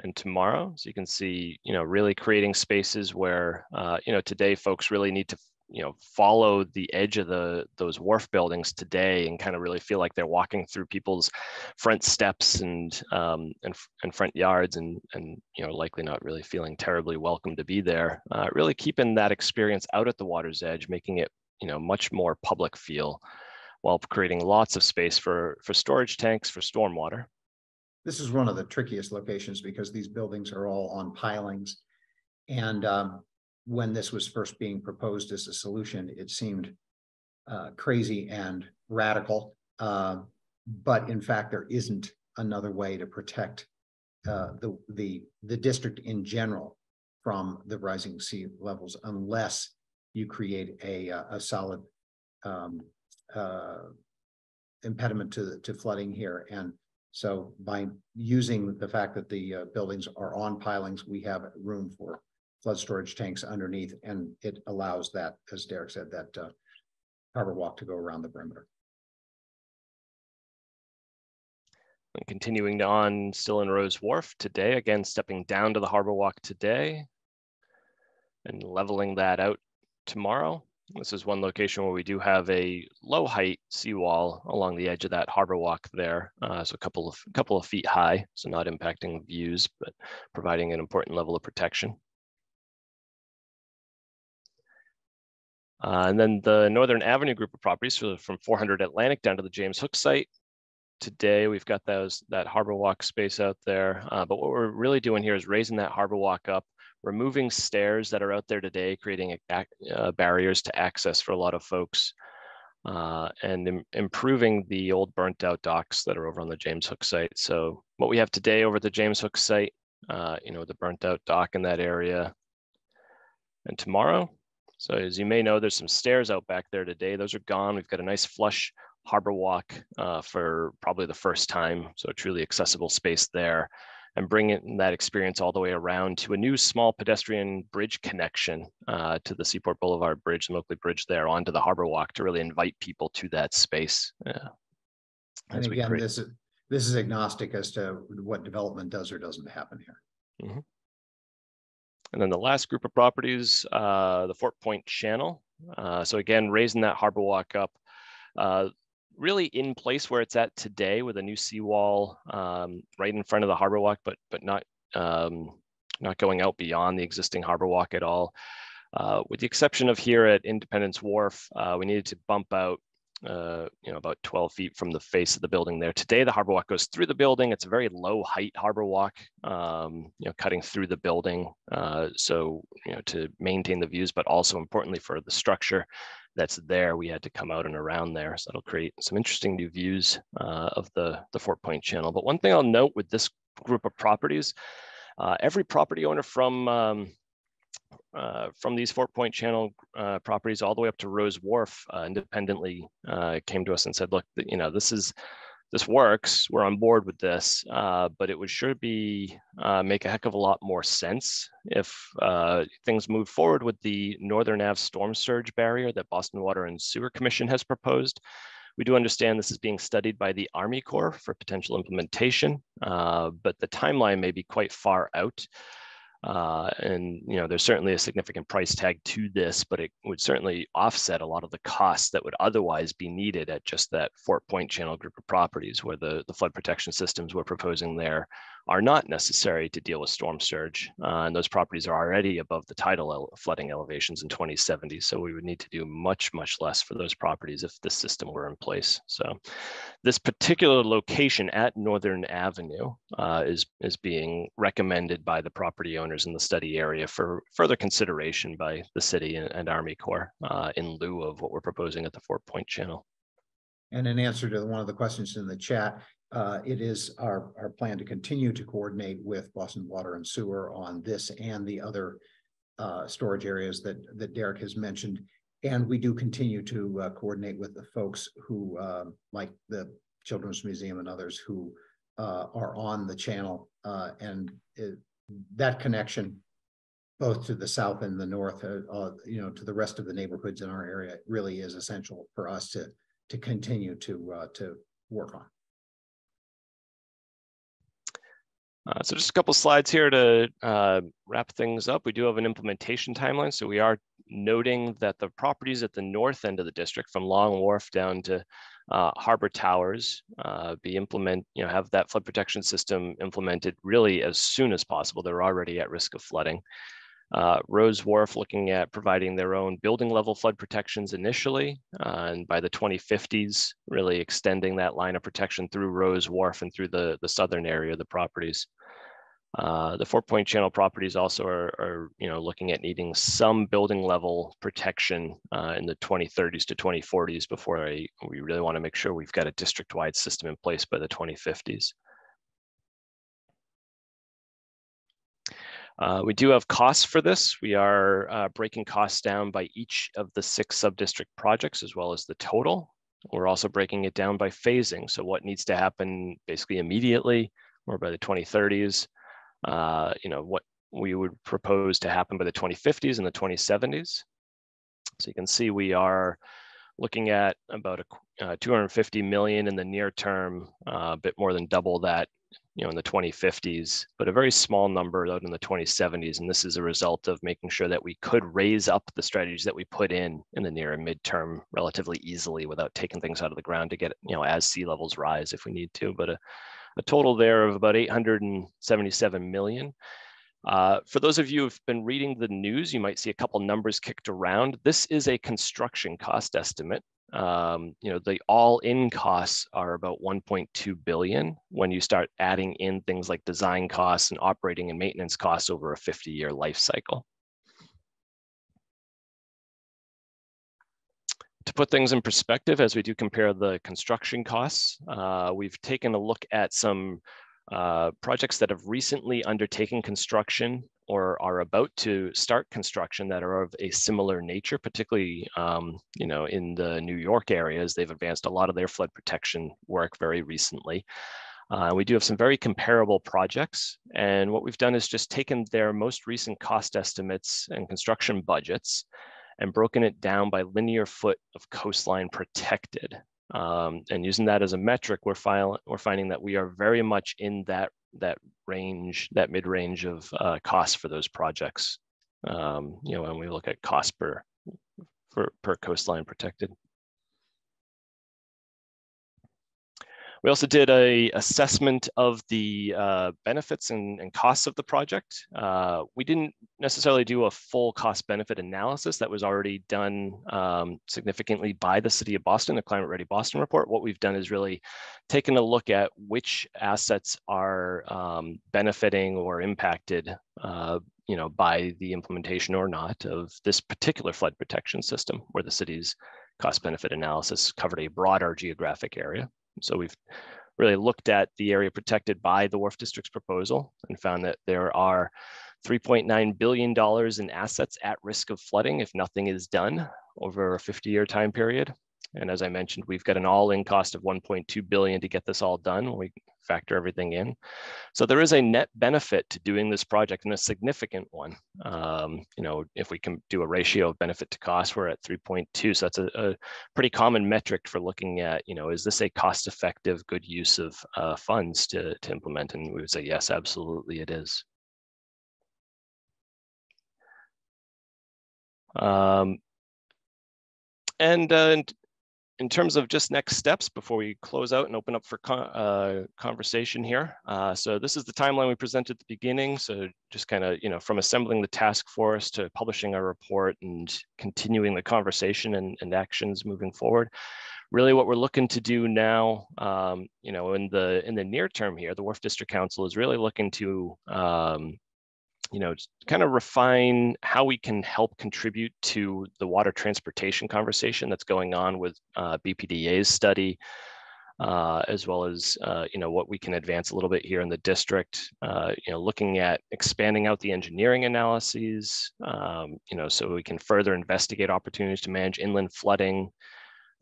and tomorrow. So you can see, you know, really creating spaces where, you know, today folks really need to, you know, follow the edge of those wharf buildings today and kind of really feel like they're walking through people's front steps and front yards and you know, likely not really feeling terribly welcome to be there. Really keeping that experience out at the water's edge, making it, you know, much more public feel, while creating lots of space for storage tanks for stormwater. This is one of the trickiest locations because these buildings are all on pilings, and when this was first being proposed as a solution, it seemed crazy and radical. But in fact, there isn't another way to protect the district in general from the rising sea levels unless you create a solid impediment to flooding here. And so by using the fact that the buildings are on pilings, we have room for flood storage tanks underneath, and it allows that, as Derek said, that harbor walk to go around the perimeter. And continuing on, still in Rose Wharf today, again, stepping down to the harbor walk today and leveling that out tomorrow. This is one location where we do have a low height seawall along the edge of that harbor walk there. So a couple of feet high, so not impacting views, but providing an important level of protection. And then the Northern Avenue group of properties, so from 400 Atlantic down to the James Hook site. Today, we've got that harbor walk space out there. But what we're really doing here is raising that harbor walk up, removing stairs that are out there today, creating barriers to access for a lot of folks, and improving the old burnt out docks that are over on the James Hook site. So what we have today over at the James Hook site, you know, the burnt out dock in that area. And tomorrow, so as you may know, there's some stairs out back there today. Those are gone. We've got a nice flush harbor walk for probably the first time. So a truly accessible space there, and bringing that experience all the way around to a new small pedestrian bridge connection to the Seaport Boulevard Bridge, the Moakley Bridge there, onto the harbor walk to really invite people to that space. And again, this this is agnostic as to what development does or doesn't happen here. Mm-hmm. And then the last group of properties, the Fort Point Channel. So again, raising that harbor walk up, really in place where it's at today with a new seawall right in front of the harbor walk, but not going out beyond the existing harbor walk at all. With the exception of here at Independence Wharf, we needed to bump out about 12 feet from the face of the building there. Today, the harbor walk goes through the building. It's a very low height harbor walk, cutting through the building. So, to maintain the views, but also importantly for the structure that's there, we had to come out and around there. So that'll create some interesting new views of the Fort Point Channel. But one thing I'll note with this group of properties, every property owner from these Fort Point Channel properties all the way up to Rose Wharf independently came to us and said, look, this works, we're on board with this, but it would sure be make a heck of a lot more sense if things move forward with the Northern Ave storm surge barrier that Boston Water and Sewer Commission has proposed. We do understand this is being studied by the Army Corps for potential implementation, but the timeline may be quite far out. And there's certainly a significant price tag to this, but it would certainly offset a lot of the costs that would otherwise be needed at just that Fort Point Channel group of properties, where the flood protection systems we're proposing there are not necessary to deal with storm surge. And those properties are already above the tidal flooding elevations in 2070. So we would need to do much, much less for those properties if this system were in place. So this particular location at Northern Avenue is being recommended by the property owners in the study area for further consideration by the city and Army Corps in lieu of what we're proposing at the Fort Point Channel. And in answer to one of the questions in the chat, it is our plan to continue to coordinate with Boston Water and Sewer on this and the other storage areas that Derek has mentioned. And we do continue to coordinate with the folks who, like the Children's Museum and others who are on the channel. That connection, both to the south and the north, to the rest of the neighborhoods in our area, really is essential for us to continue to work on. So just a couple slides here to wrap things up. We do have an implementation timeline. So we are noting that the properties at the north end of the district, from Long Wharf down to Harbor Towers, have that flood protection system implemented really as soon as possible. They're already at risk of flooding. Rose Wharf looking at providing their own building level flood protections initially, and by the 2050s, really extending that line of protection through Rose Wharf and through the southern area of the properties. The Fort Point Channel properties also are looking at needing some building level protection in the 2030s to 2040s before we really want to make sure we've got a district-wide system in place by the 2050s. We do have costs for this. We are breaking costs down by each of the 6 sub-district projects as well as the total. We're also breaking it down by phasing. So what needs to happen basically immediately or by the 2030s, what we would propose to happen by the 2050s and the 2070s. So you can see we are looking at about $250 million in the near term, a bit more than double that in the 2050s, but a very small number out in the 2070s. And this is a result of making sure that we could raise up the strategies that we put in the near and midterm relatively easily without taking things out of the ground to get, as sea levels rise if we need to, but a total there of about $877 million. For those of you who've been reading the news, you might see a couple numbers kicked around. This is a construction cost estimate. The all-in costs are about $1.2 billion when you start adding in things like design costs and operating and maintenance costs over a 50-year life cycle. To put things in perspective, as we do compare the construction costs, we've taken a look at some projects that have recently undertaken construction or are about to start construction that are of a similar nature, particularly in the New York areas. They've advanced a lot of their flood protection work very recently. We do have some very comparable projects. And what we've done is just taken their most recent cost estimates and construction budgets and broken it down by linear foot of coastline protected. And using that as a metric, we're finding that we are very much in that range, that mid-range of costs for those projects. When we look at cost per coastline protected. We also did a assessment of the benefits and costs of the project. We didn't necessarily do a full cost benefit analysis. That was already done significantly by the City of Boston, the Climate Ready Boston report. What we've done is really taken a look at which assets are benefiting or impacted by the implementation or not of this particular flood protection system, where the city's cost benefit analysis covered a broader geographic area. So we've really looked at the area protected by the Wharf District's proposal and found that there are $3.9 billion in assets at risk of flooding if nothing is done over a 50-year time period. And as I mentioned, we've got an all-in cost of $1.2 billion to get this all done when we factor everything in. So there is a net benefit to doing this project, and a significant one. If we can do a ratio of benefit to cost, we're at 3.2. So that's a pretty common metric for looking at, is this a cost-effective, good use of funds to implement? And we would say, yes, absolutely it is. In terms of just next steps before we close out and open up for conversation here. So this is the timeline we presented at the beginning. So just kind of, from assembling the task force to publishing our report and continuing the conversation and actions moving forward. Really what we're looking to do now, in the near term here, the Wharf District Council is really looking to kind of refine how we can help contribute to the water transportation conversation that's going on with BPDA's study, as well as what we can advance a little bit here in the district. Looking at expanding out the engineering analyses, so we can further investigate opportunities to manage inland flooding.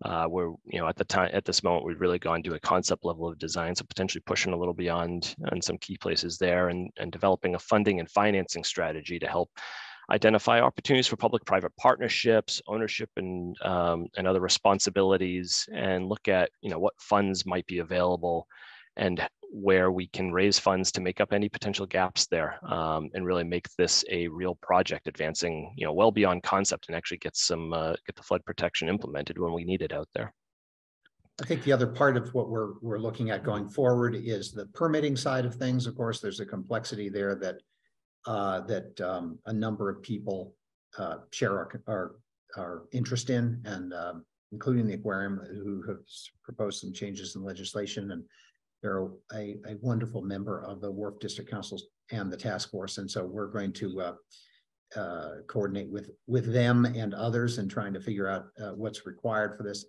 Where at this moment we've really gone to a concept level of design, so potentially pushing a little beyond on some key places there, and developing a funding and financing strategy to help identify opportunities for public-private partnerships, ownership, and other responsibilities, and look at what funds might be available and where we can raise funds to make up any potential gaps there, and really make this a real project, advancing well beyond concept, and actually get the flood protection implemented when we need it out there. I think the other part of what we're looking at going forward is the permitting side of things. Of course, there's a complexity there that a number of people share our interest in, and including the aquarium, who have proposed some changes in legislation, and they're a wonderful member of the Wharf District Council and the task force. And so we're going to coordinate with them and others and trying to figure out what's required for this.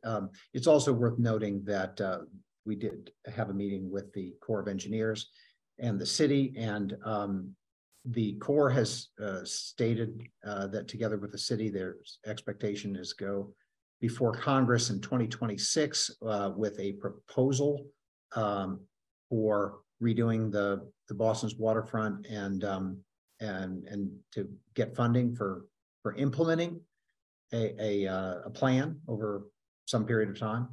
It's also worth noting that we did have a meeting with the Corps of Engineers and the city, and the Corps has stated that together with the city, their expectation is go before Congress in 2026 with a proposal for redoing the Boston's waterfront, and to get funding for implementing a plan over some period of time.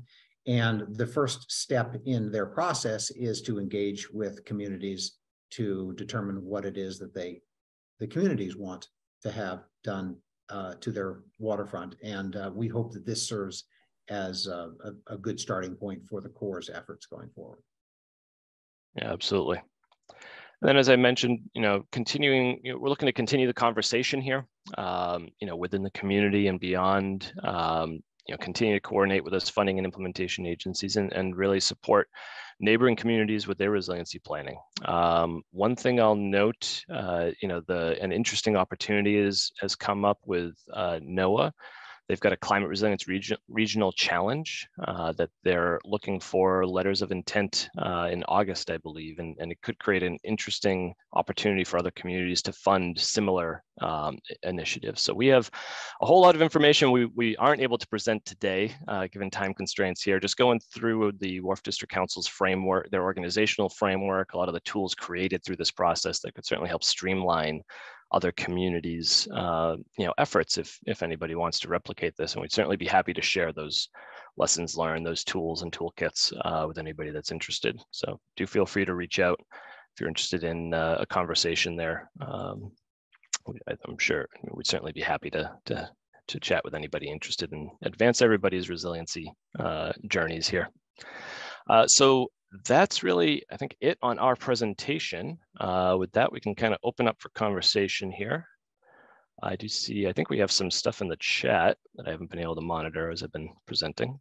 And the first step in their process is to engage with communities to determine what it is that the communities want to have done to their waterfront. And we hope that this serves as a good starting point for the Corps' efforts going forward. Yeah, absolutely. And then, as I mentioned, we're looking to continue the conversation here, within the community and beyond, continue to coordinate with those funding and implementation agencies, and really support neighboring communities with their resiliency planning. One thing I'll note, an interesting opportunity has come up with NOAA. They've got a climate resilience regional challenge that they're looking for letters of intent in August, I believe, and it could create an interesting opportunity for other communities to fund similar initiatives. So we have a whole lot of information we aren't able to present today, given time constraints here. Just going through the Wharf District Council's framework, their organizational framework, a lot of the tools created through this process that could certainly help streamline other communities' efforts if anybody wants to replicate this, and we'd certainly be happy to share those lessons learned, those tools and toolkits with anybody that's interested. So do feel free to reach out if you're interested in a conversation there. I'm sure we'd certainly be happy to chat with anybody interested in advance everybody's resiliency journeys here. So that's really, I think, it on our presentation. With that, we can kind of open up for conversation here. I do see, I think we have some stuff in the chat that I haven't been able to monitor as I've been presenting.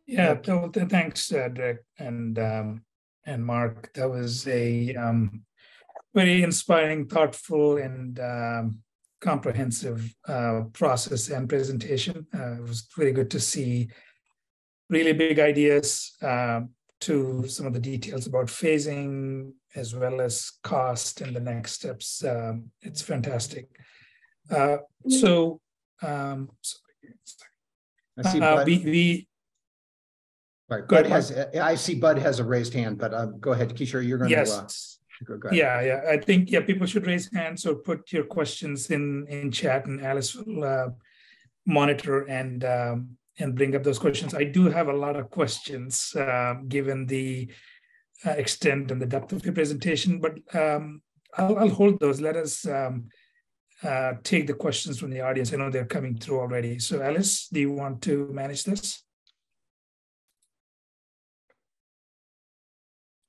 Yeah, thanks, Derek and Mark. That was a very inspiring, thoughtful, and comprehensive process and presentation. It was really good to see really big ideas to some of the details about phasing as well as cost and the next steps. It's fantastic. I see Bud. Right. Bud has, I see Bud has a raised hand, but go ahead, Kishore, you're going to go ahead. Yeah. I think people should raise hands or put your questions in chat, and Alice will monitor and bring up those questions. I do have a lot of questions given the extent and the depth of your presentation, but I'll hold those. Let us take the questions from the audience. I know they're coming through already. So Alice, do you want to manage this?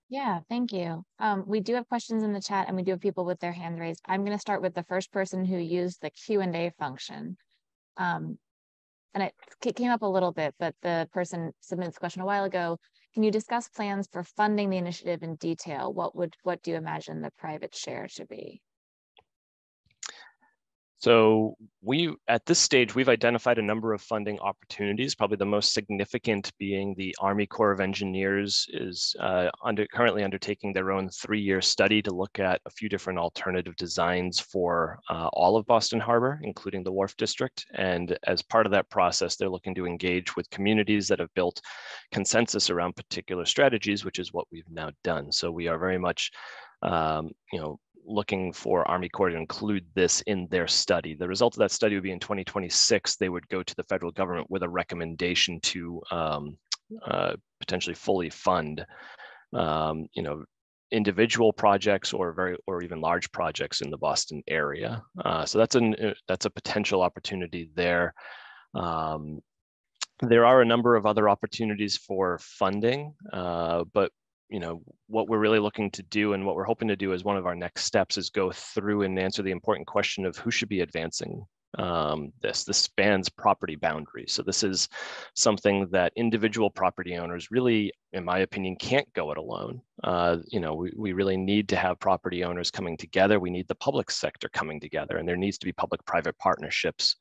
Yeah, thank you. We do have questions in the chat, and we do have people with their hand raised. I'm going to start with the first person who used the Q&A function. And it came up a little bit, but the person submitted this question a while ago. Can you discuss plans for funding the initiative in detail? What do you imagine the private share to be? So at this stage, we've identified a number of funding opportunities, probably the most significant being the Army Corps of Engineers is currently undertaking their own 3-year study to look at a few different alternative designs for all of Boston Harbor, including the Wharf District. And as part of that process, they're looking to engage with communities that have built consensus around particular strategies, which is what we've now done. So we are very much, looking for Army Corps to include this in their study. The result of that study would be in 2026, they would go to the federal government with a recommendation to potentially fully fund, individual projects or even large projects in the Boston area. So that's a potential opportunity there. There are a number of other opportunities for funding, but what we're really looking to do and what we're hoping to do as one of our next steps is go through and answer the important question of who should be advancing this. This spans property boundaries. So this is something that individual property owners really, in my opinion, can't go it alone. We really need to have property owners coming together. We need the public sector coming together, and there needs to be public-private partnerships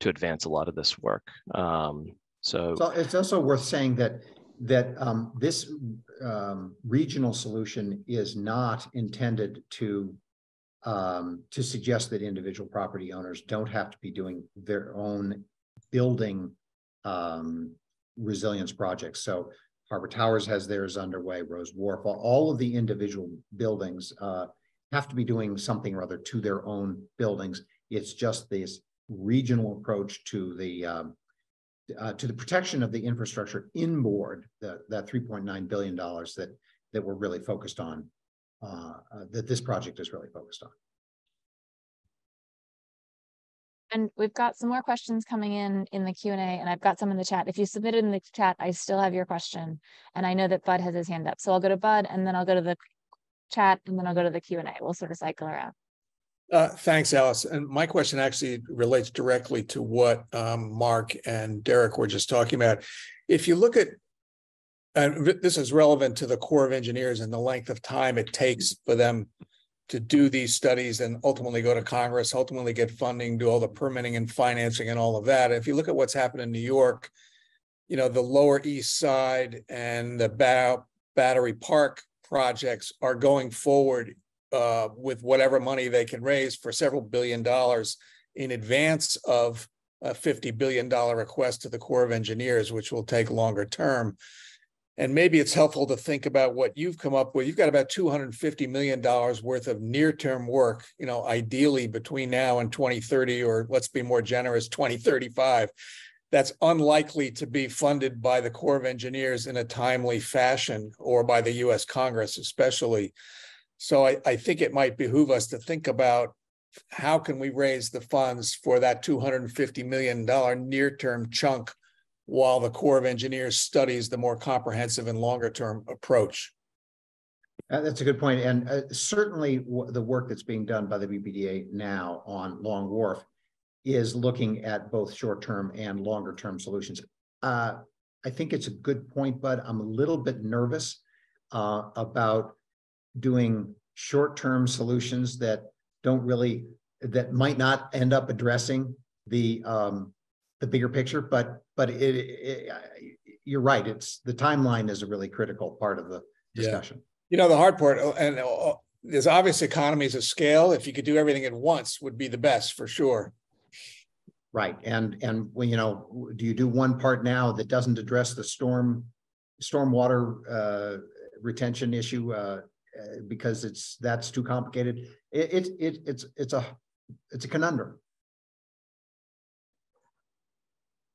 to advance a lot of this work. So it's also worth saying that this regional solution is not intended to suggest that individual property owners don't have to be doing their own building resilience projects. So Harbor Towers has theirs underway, Rose Wharf, all of the individual buildings have to be doing something or other to their own buildings. It's just this regional approach to the protection of the infrastructure inboard, that $3.9 billion that we're really focused on, that this project is really focused on. And we've got some more questions coming in the Q&A, and I've got some in the chat. If you submitted in the chat, I still have your question. And I know that Bud has his hand up. So I'll go to Bud, and then I'll go to the chat, and then I'll go to the Q&A. We'll sort of cycle around. Thanks, Alice. And my question actually relates directly to what Mark and Derek were just talking about. If you look at, and this is relevant to the Corps of Engineers and the length of time it takes for them to do these studies and ultimately go to Congress, ultimately get funding, do all the permitting and financing and all of that. If you look at what's happened in New York, the Lower East Side and the Battery Park projects are going forward with whatever money they can raise for several $1 billion in advance of a $50 billion request to the Corps of Engineers, which will take longer term. And maybe it's helpful to think about what you've come up with. You've got about $250 million worth of near-term work, ideally between now and 2030, or let's be more generous, 2035, that's unlikely to be funded by the Corps of Engineers in a timely fashion, or by the US Congress especially. So I think it might behoove us to think about how can we raise the funds for that $250 million near-term chunk while the Corps of Engineers studies the more comprehensive and longer-term approach. That's a good point. And certainly the work that's being done by the BPDA now on Long Wharf is looking at both short-term and longer-term solutions. I think it's a good point, Bud. I'm a little bit nervous about doing short-term solutions that might not end up addressing the bigger picture. But you're right. It's the timeline is a really critical part of the discussion. You know, the hard part, and there's obvious economies of scale. If you could do everything at once, would be the best for sure. Right, and when do you do one part now that doesn't address the stormwater retention issue because that's too complicated? It's a conundrum.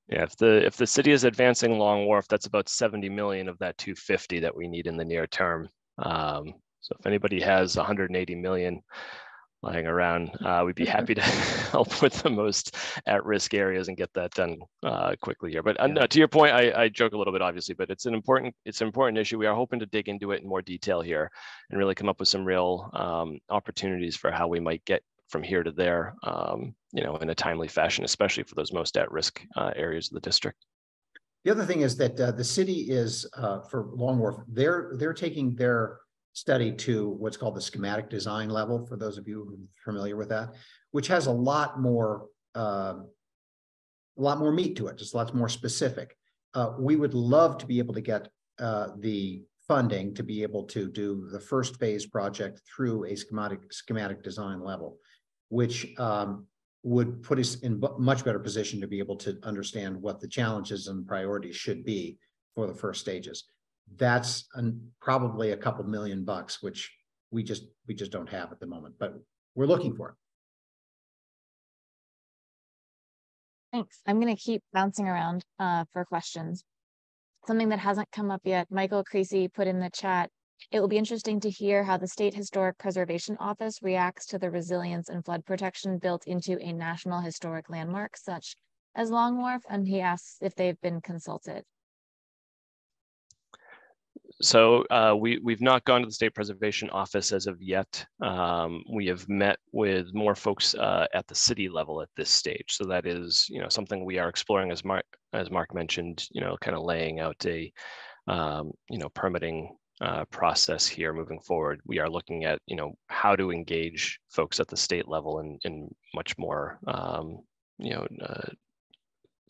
Yeah, if the city is advancing Long Wharf, that's about 70 million of that 250 that we need in the near term. So if anybody has 180 million lying around, we'd be happy to help with the most at-risk areas and get that done quickly here. But to your point, I joke a little bit, obviously, but it's an important issue. We are hoping to dig into it in more detail here and really come up with some real opportunities for how we might get from here to there, in a timely fashion, especially for those most at-risk areas of the district. The other thing is that the city is, for Long Wharf, they're taking their study to what's called the schematic design level, for those of you who are familiar with that, which has a lot more meat to it, just lots more specific. We would love to be able to get the funding to be able to do the first phase project through a schematic design level, which would put us in much better position to be able to understand what the challenges and priorities should be for the first stages. That's probably a couple $1 million, which we just don't have at the moment, but we're looking for it. Thanks. I'm going to keep bouncing around for questions. Something that hasn't come up yet, Michael Creasy put in the chat, it will be interesting to hear how the State Historic Preservation Office reacts to the resilience and flood protection built into a national historic landmark such as Long Wharf, and he asks if they've been consulted. So we've not gone to the State Preservation Office as of yet. We have met with more folks at the city level at this stage. So that is, something we are exploring, as Mark mentioned, kind of laying out a, permitting process here moving forward. We are looking at, how to engage folks at the state level in much more,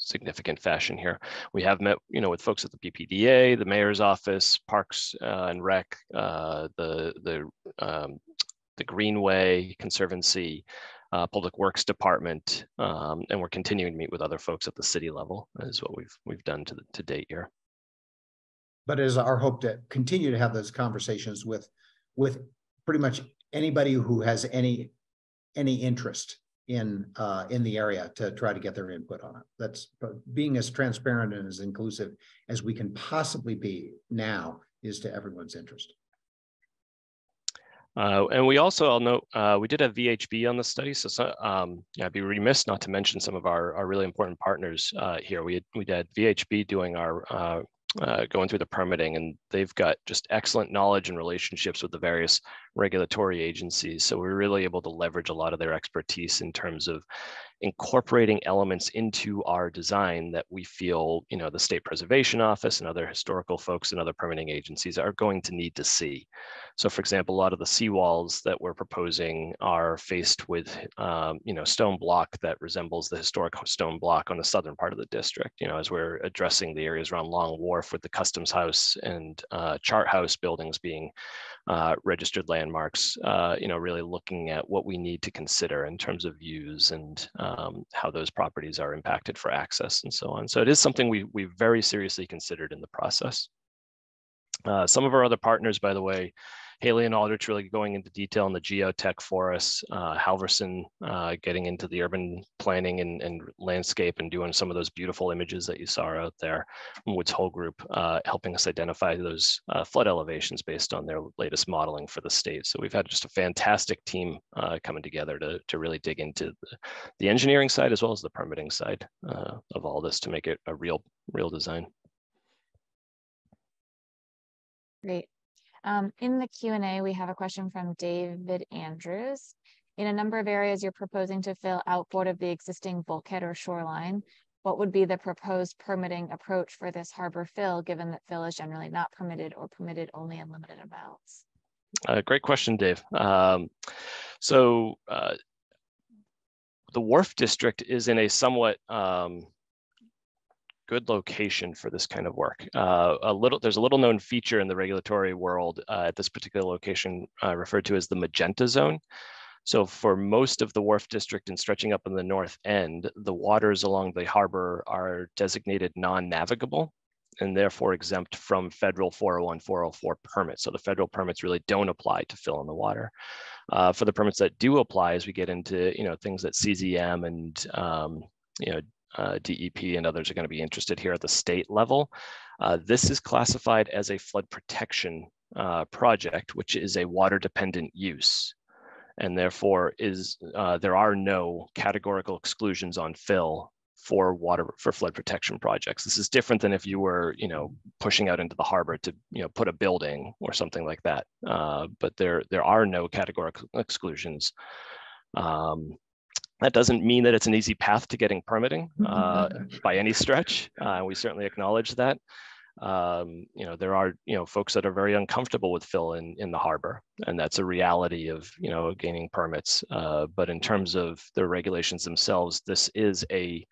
significant fashion here. We have met, with folks at the BPDA, the mayor's office, Parks and Rec, the Greenway Conservancy, Public Works Department, and we're continuing to meet with other folks at the city level. Is what we've done to date here. But it is our hope to continue to have those conversations with pretty much anybody who has any interest in the area to try to get their input on it. That's being as transparent and as inclusive as we can possibly be now is to everyone's interest. And we also, I'll note, we did have VHB on the study. So I'd be remiss not to mention some of our really important partners here. We had VHB doing our going through the permitting, and they've got just excellent knowledge and relationships with the various regulatory agencies. So we're really able to leverage a lot of their expertise in terms of incorporating elements into our design that we feel, the State Preservation Office and other historical folks and other permitting agencies are going to need to see. So for example, a lot of the seawalls that we're proposing are faced with, stone block that resembles the historic stone block on the southern part of the district, as we're addressing the areas around Long Wharf with the Customs House and Chart House buildings being registered landmarks, really looking at what we need to consider in terms of views and how those properties are impacted for access and so on. So it is something we very seriously considered in the process. Some of our other partners, by the way, Haley and Aldrich really going into detail on the geotech for us, Halverson getting into the urban planning and landscape and doing some of those beautiful images that you saw out there. Woods Hole Group helping us identify those flood elevations based on their latest modeling for the state. So we've had just a fantastic team coming together to really dig into the engineering side as well as the permitting side of all this to make it a real design. Great. In the Q&A, we have a question from David Andrews. In a number of areas you're proposing to fill outboard of the existing bulkhead or shoreline, what would be the proposed permitting approach for this harbor fill, given that fill is generally not permitted or permitted only in limited amounts? Great question, Dave. So the Wharf District is in a somewhat good location for this kind of work. There's a little known feature in the regulatory world at this particular location referred to as the magenta zone. So for most of the Wharf District and stretching up in the north end, the waters along the harbor are designated non-navigable and therefore exempt from federal 401, 404 permits. So the federal permits really don't apply to fill in the water. For the permits that do apply, as we get into things that CZM and DEP and others are going to be interested here at the state level. This is classified as a flood protection project, which is a water dependent use. And therefore there are no categorical exclusions on fill for flood protection projects. This is different than if you were, pushing out into the harbor to, put a building or something like that. But there are no categorical exclusions. That doesn't mean that it's an easy path to getting permitting by any stretch. We certainly acknowledge that. There are folks that are very uncomfortable with fill in the harbor, and that's a reality of gaining permits. But in terms of the regulations themselves, the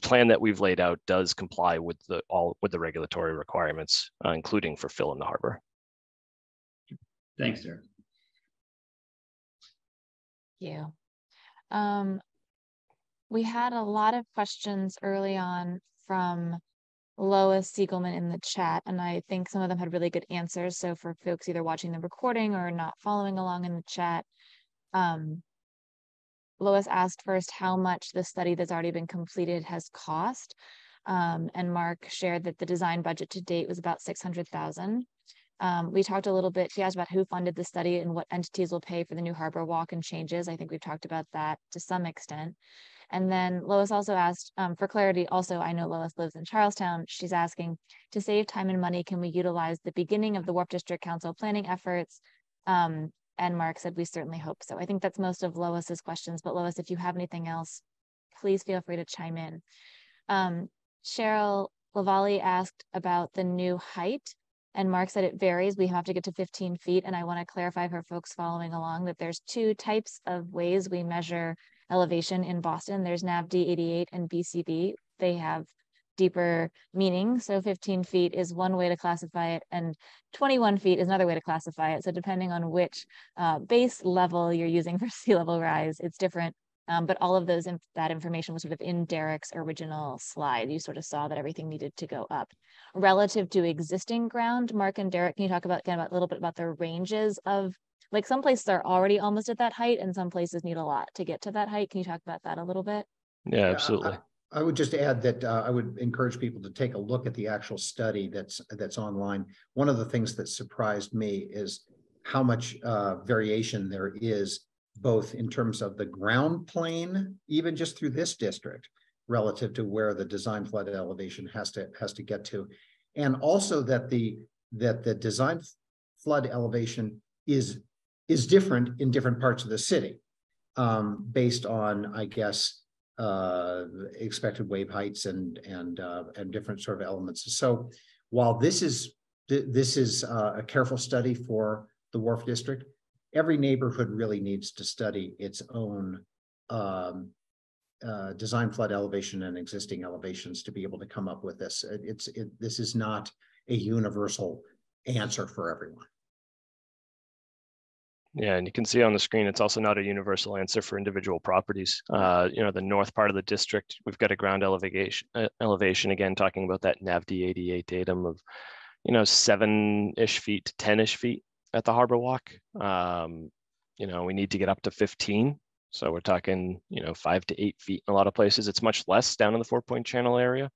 plan that we've laid out does comply with the regulatory requirements, including for fill in the harbor. Thanks, Derek. Thank you. We had a lot of questions early on from Lois Siegelman in the chat, and I think some of them had really good answers. So for folks either watching the recording or not following along in the chat, Lois asked first how much the study that's already been completed has cost. And Mark shared that the design budget to date was about $600,000. We talked a little bit, she asked about who funded the study and what entities will pay for the new harbor walk and changes. I think we've talked about that to some extent. And then Lois also asked, for clarity, also, I know Lois lives in Charlestown. She's asking, to save time and money, can we utilize the beginning of the Wharf District Council planning efforts? And Mark said, we certainly hope so. I think that's most of Lois's questions, but Lois, if you have anything else, please feel free to chime in. Cheryl Lavallee asked about the new height. And Mark said it varies. We have to get to 15 feet. And I want to clarify for folks following along that there's two types of ways we measure elevation in Boston. There's NAVD 88 and BCB. They have deeper meaning. So 15 feet is one way to classify it, and 21 feet is another way to classify it. So depending on which base level you're using for sea level rise, it's different. But all of that information was sort of in Derek's original slide. You sort of saw that everything needed to go up. Relative to existing ground, Mark and Derek, can you talk about a little bit about the ranges of, like, some places are already almost at that height and some places need a lot to get to that height. Can you talk about that a little bit? Yeah, absolutely. I would just add that I would encourage people to take a look at the actual study that's online. One of the things that surprised me is how much variation there is, both in terms of the ground plane, even just through this district, relative to where the design flood elevation has to get to, and also that the design flood elevation is different in different parts of the city, based on, I guess, expected wave heights and different sort of elements. So while this is a careful study for the Wharf District, every neighborhood really needs to study its own design flood elevation and existing elevations to be able to come up with this. This is not a universal answer for everyone. Yeah, and you can see on the screen, it's also not a universal answer for individual properties. The north part of the district, we've got a ground elevation, again, talking about that NAVD 88 datum of, 7-ish feet to 10-ish feet. at the Harbor Walk. You know, we need to get up to 15. So we're talking, you know, 5 to 8 feet in a lot of places. It's much less down in the 4-point channel area.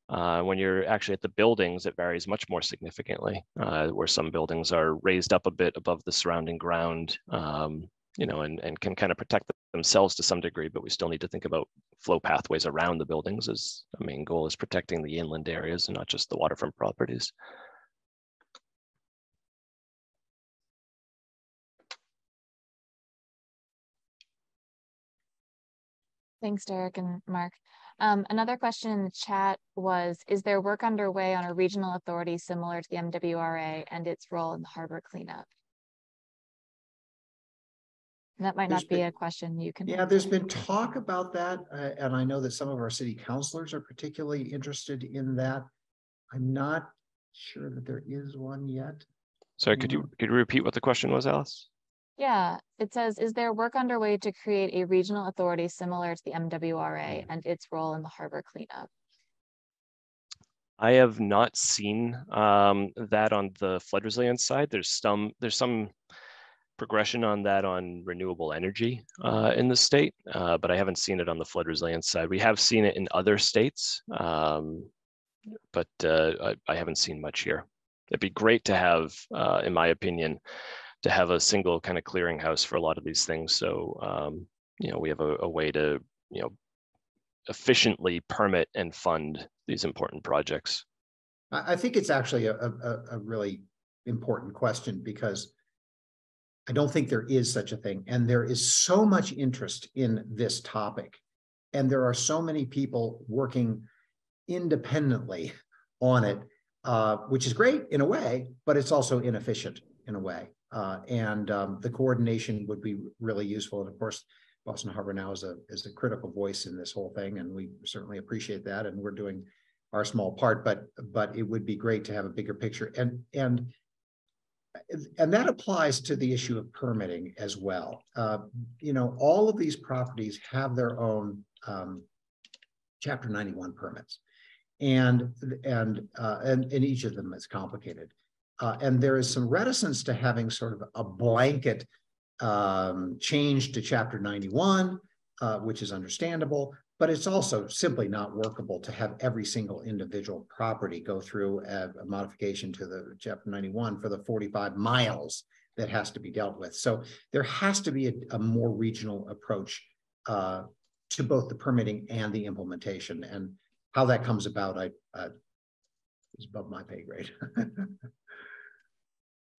When you're actually at the buildings, it varies much more significantly, where some buildings are raised up a bit above the surrounding ground, you know, and can kind of protect themselves to some degree, but we still need to think about flow pathways around the buildings as a main goal is protecting the inland areas and not just the waterfront properties. Thanks, Derek and Mark. Another question in the chat was, is there work underway on a regional authority similar to the MWRA and its role in the harbor cleanup? And that might not be a question you can Yeah, answer. there's been talk about that. And I know that some of our city councilors are particularly interested in that. I'm not sure that there is one yet. Sorry, could you repeat what the question was, Alice? Yeah, it says, is there work underway to create a regional authority similar to the MWRA and its role in the harbor cleanup? I have not seen that on the flood resilience side. There's some progression on that on renewable energy in the state, but I haven't seen it on the flood resilience side. We have seen it in other states, but I haven't seen much here. It'd be great to have, in my opinion, to have a single kind of clearinghouse for a lot of these things. So, you know, we have a way to, you know, efficiently permit and fund these important projects. I think it's actually a really important question, because I don't think there is such a thing. And there is so much interest in this topic. And there are so many people working independently on it, which is great in a way, but it's also inefficient in a way. The coordination would be really useful. And of course, Boston Harbor now is a critical voice in this whole thing, and we certainly appreciate that. And we're doing our small part, but it would be great to have a bigger picture. And that applies to the issue of permitting as well. You know, all of these properties have their own Chapter 91 permits, and each of them is complicated. And there is some reticence to having sort of a blanket change to Chapter 91, which is understandable, but it's also simply not workable to have every single individual property go through a modification to the Chapter 91 for the 45 miles that has to be dealt with. So there has to be a more regional approach to both the permitting and the implementation, and how that comes about is above my pay grade.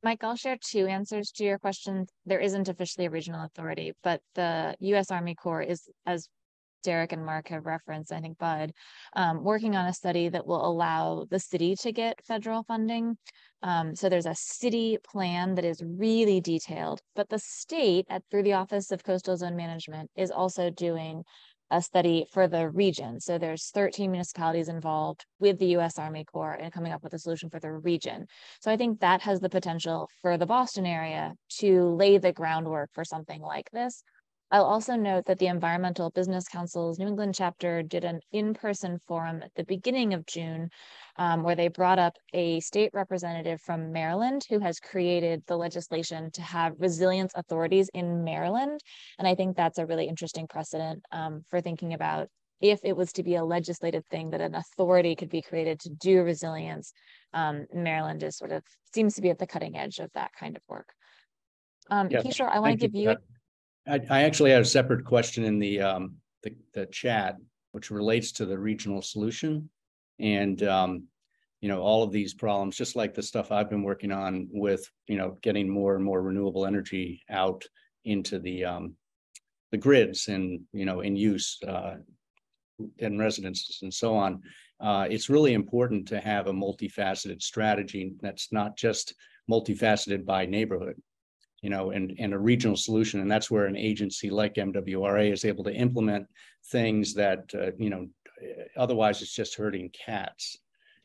Mike, I'll share two answers to your question. There isn't officially a regional authority, but the U.S. Army Corps is, as Derek and Mark have referenced, I think Bud, working on a study that will allow the city to get federal funding. So there's a city plan that is really detailed, but the state, through the Office of Coastal Zone Management, is also doing a study for the region. So there's 13 municipalities involved with the U.S. Army Corps and coming up with a solution for the region. So I think that has the potential for the Boston area to lay the groundwork for something like this. I'll also note that the Environmental Business Council's New England chapter did an in-person forum at the beginning of June, where they brought up a state representative from Maryland who has created the legislation to have resilience authorities in Maryland. And I think that's a really interesting precedent for thinking about if it was to be a legislated thing that an authority could be created to do resilience. Maryland is sort of seems to be at the cutting edge of that kind of work. Kishore, I want to give you I actually had a separate question in the chat, which relates to the regional solution. And, you know, all of these problems, just like the stuff I've been working on with, you know, getting more and more renewable energy out into the grids and, you know, in use in residences and so on. It's really important to have a multifaceted strategy that's not just multifaceted by neighborhood, you know, and a regional solution. And that's where an agency like MWRA is able to implement things that, you know, otherwise it's just herding cats.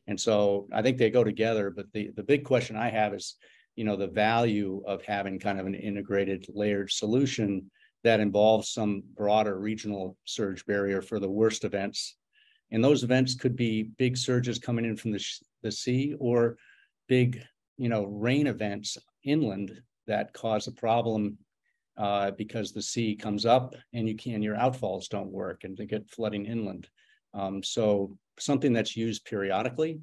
And so I think they go together. But the big question I have is, you know, the value of having kind of an integrated layered solution that involves some broader regional surge barrier for the worst events. And those events could be big surges coming in from the sea, or big, you know, rain events inland that cause a problem because the sea comes up and your outfalls don't work and they get flooding inland. So something that's used periodically,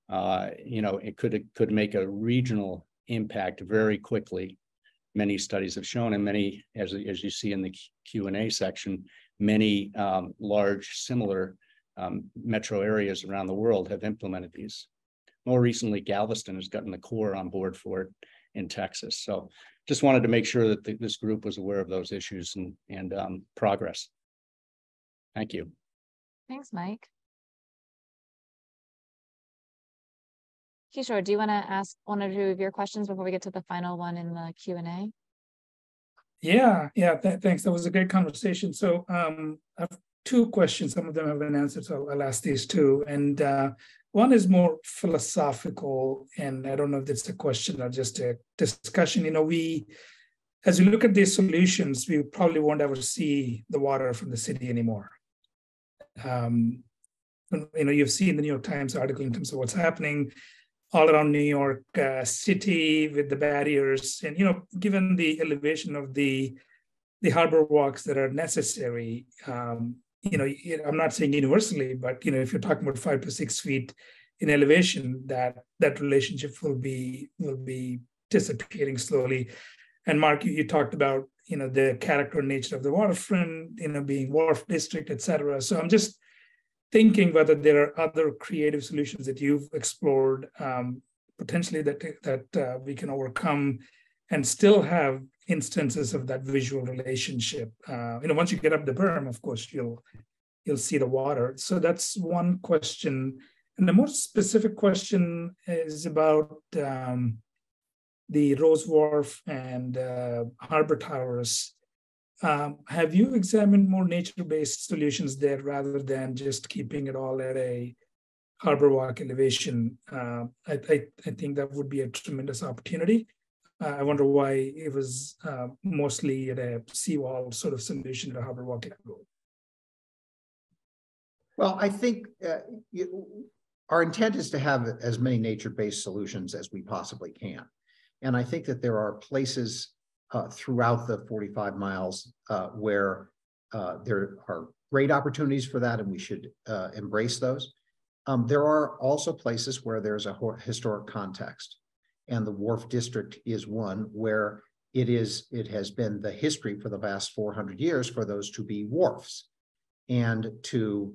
it could make a regional impact very quickly. Many studies have shown, and many, as you see in the Q&A section, many large similar metro areas around the world have implemented these. More recently, Galveston has gotten the Corps on board for it in Texas. So just wanted to make sure that this group was aware of those issues and progress. Thank you. Thanks, Mike. Kishore, do you want to ask one or two of your questions before we get to the final one in the Q&A? Yeah, thanks. That was a great conversation. So I have two questions. Some of them have been answered, so I'll ask these two. And one is more philosophical, and I don't know if it's a question or just a discussion. As we look at these solutions, we probably won't ever see the water from the city anymore. You've seen the New York Times article in terms of what's happening all around New York City with the barriers, and given the elevation of the harbor walks that are necessary. I'm not saying universally, but if you're talking about 5 to 6 feet in elevation, that relationship will be disappearing slowly. And Mark, you talked about the character and nature of the waterfront, being Wharf district, et cetera. So I'm just thinking whether there are other creative solutions that you've explored potentially that we can overcome and still have instances of that visual relationship. Once you get up the berm, of course, you'll see the water. So that's one question. And the more specific question is about the Rose Wharf and Harbor Towers. Have you examined more nature-based solutions there rather than just keeping it all at a harbor walk elevation? I think that would be a tremendous opportunity. I wonder why it was mostly at a seawall sort of solution at a harbor walk level. Well, I think our intent is to have as many nature-based solutions as we possibly can. And I think that there are places throughout the 45 miles where there are great opportunities for that, and we should embrace those. There are also places where there's a historic context, and the Wharf District is one where it has been the history for the past 400 years for those to be wharfs, and to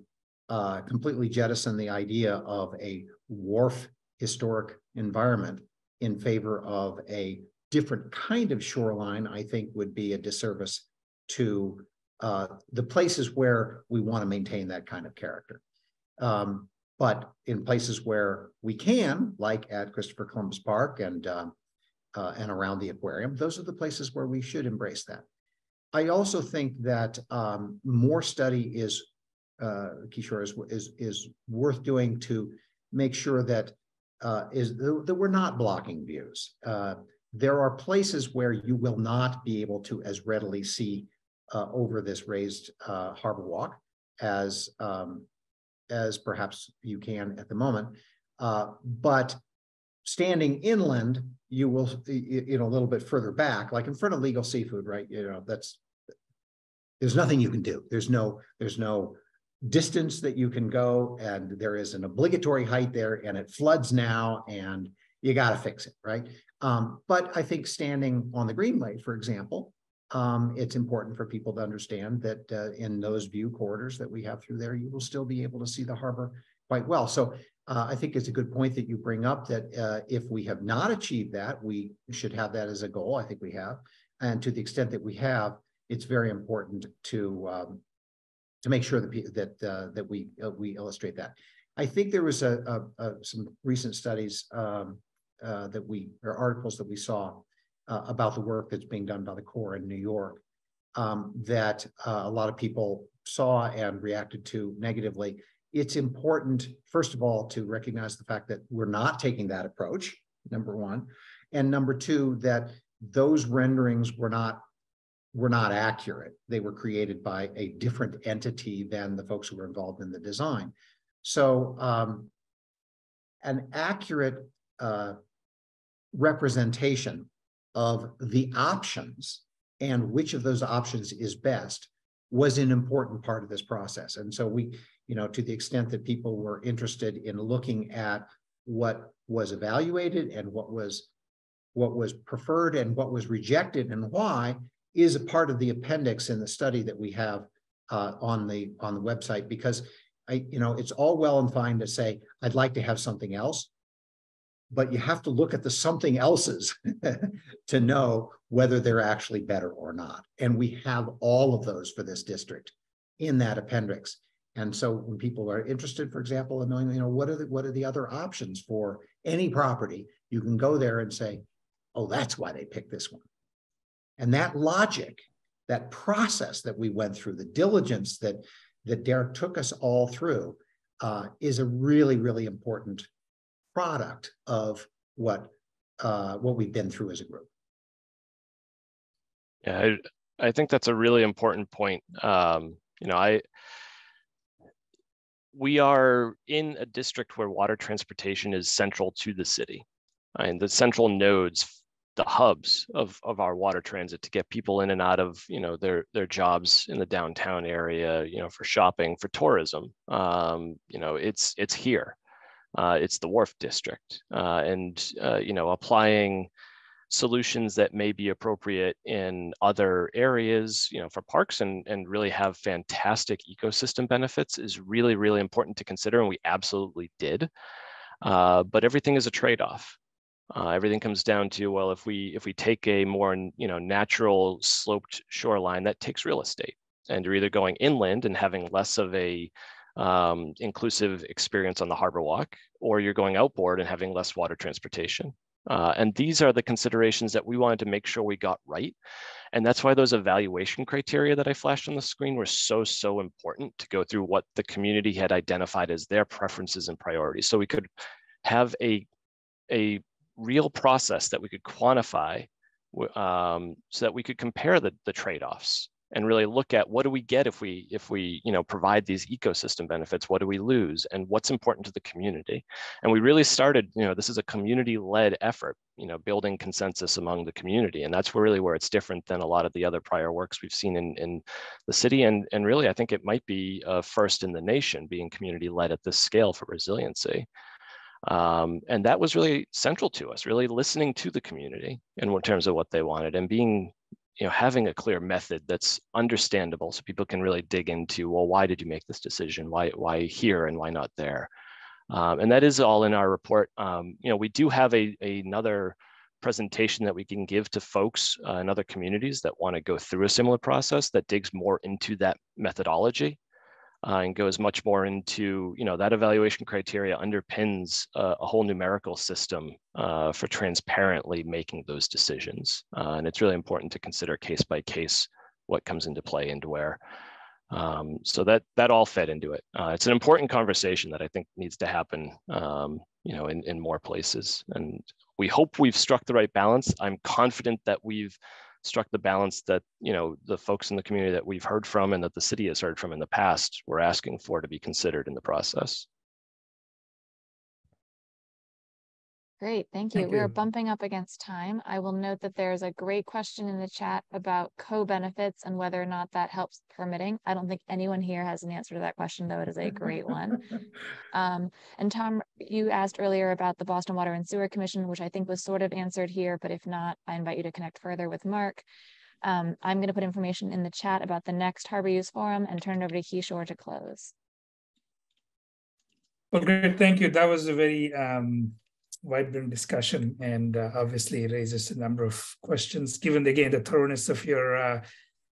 completely jettison the idea of a wharf historic environment in favor of a different kind of shoreline, I think would be a disservice to the places where we want to maintain that kind of character. But in places where we can, like at Christopher Columbus Park and around the aquarium, those are the places where we should embrace that. I also think that more study is, Kishore, is worth doing to make sure that that we're not blocking views. There are places where you will not be able to as readily see over this raised harbor walk as perhaps you can at the moment. But standing inland, you will, a little bit further back, like in front of Legal Seafood, right? There's nothing you can do. There's no distance that you can go, and there is an obligatory height there, and it floods now, and you got to fix it, right? But I think standing on the Greenway, for example, it's important for people to understand that in those view corridors that we have through there, you will still be able to see the harbor quite well. So I think it's a good point that you bring up that if we have not achieved that, we should have that as a goal. I think we have. And to the extent that we have, it's very important to make sure that we illustrate that. I think there was some recent studies or articles that we saw about the work that's being done by the Corps in New York that a lot of people saw and reacted to negatively. It's important, first of all, to recognize the fact that we're not taking that approach, number one, and number two, that those renderings were not accurate. They were created by a different entity than the folks who were involved in the design. So an accurate representation of the options and which of those options is best was an important part of this process. And so we, to the extent that people were interested in looking at what was evaluated and what was preferred and what was rejected and why, is a part of the appendix in the study that we have on the website. Because it's all well and fine to say, I'd like to have something else, but you have to look at the something else's to know whether they're actually better or not. And we have all of those for this district in that appendix. And so when people are interested, for example, in knowing, what are the other options for any property, you can go there and say, oh, that's why they picked this one. And that logic, that process that we went through, the diligence that Derek took us all through, is a really, really important product of what we've been through as a group. Yeah, I think that's a really important point. We are in a district where water transportation is central to the city, and the central nodes, the hubs of our water transit to get people in and out of their jobs in the downtown area, for shopping, for tourism. It's here. It's the Wharf district, and applying solutions that may be appropriate in other areas, for parks and really have fantastic ecosystem benefits is really, really important to consider, and we absolutely did. But everything is a trade-off. Everything comes down to, well, if we take a more natural sloped shoreline, that takes real estate, and you're either going inland and having less of a inclusive experience on the harbor walk, or you're going outboard and having less water transportation. And these are the considerations that we wanted to make sure we got right. And that's why those evaluation criteria that I flashed on the screen were so important, to go through what the community had identified as their preferences and priorities. So we could have a real process that we could quantify, so that we could compare the trade-offs and really look at what do we get if we provide these ecosystem benefits, what do we lose, and what's important to the community. And we really started, this is a community-led effort, building consensus among the community. And that's really where it's different than a lot of the other prior works we've seen in the city. And really, I think it might be first in the nation, being community-led at this scale for resiliency. And that was really central to us, really listening to the community in terms of what they wanted, and being, having a clear method that's understandable, so people can really dig into, well, why did you make this decision? Why here and why not there? And that is all in our report. We do have another presentation that we can give to folks in other communities that want to go through a similar process that digs more into that methodology. And goes much more into, that evaluation criteria underpins a whole numerical system for transparently making those decisions. And it's really important to consider case by case what comes into play and where. So that all fed into it. It's an important conversation that I think needs to happen, in more places. And we hope we've struck the right balance. I'm confident that we've struck the balance that the folks in the community that we've heard from and that the city has heard from in the past were asking for to be considered in the process. Great, thank you. We are bumping up against time. I will note that there's a great question in the chat about co-benefits and whether or not that helps permitting. I don't think anyone here has an answer to that question, though it is a great one. And Tom, you asked earlier about the Boston Water and Sewer Commission, which I think was sort of answered here, but if not, I invite you to connect further with Mark. I'm going to put information in the chat about the next Harbor Use Forum and turn it over to Kishore to close. Well, great, thank you. That was a very vibrant discussion, and obviously raises a number of questions. Given again the thoroughness of your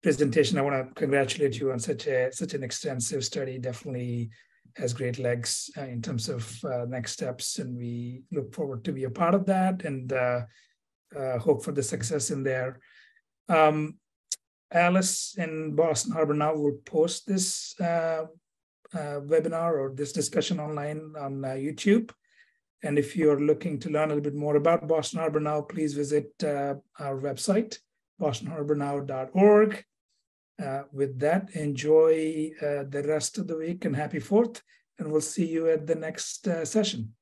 presentation, I want to congratulate you on such an extensive study. Definitely has great legs in terms of next steps, and we look forward to be a part of that, and hope for the success in there. Alice and Boston Harbor Now will post this webinar or this discussion online on YouTube. And if you're looking to learn a little bit more about Boston Harbor Now, please visit our website, bostonharbornow.org. With that, enjoy the rest of the week and happy 4th, and we'll see you at the next session.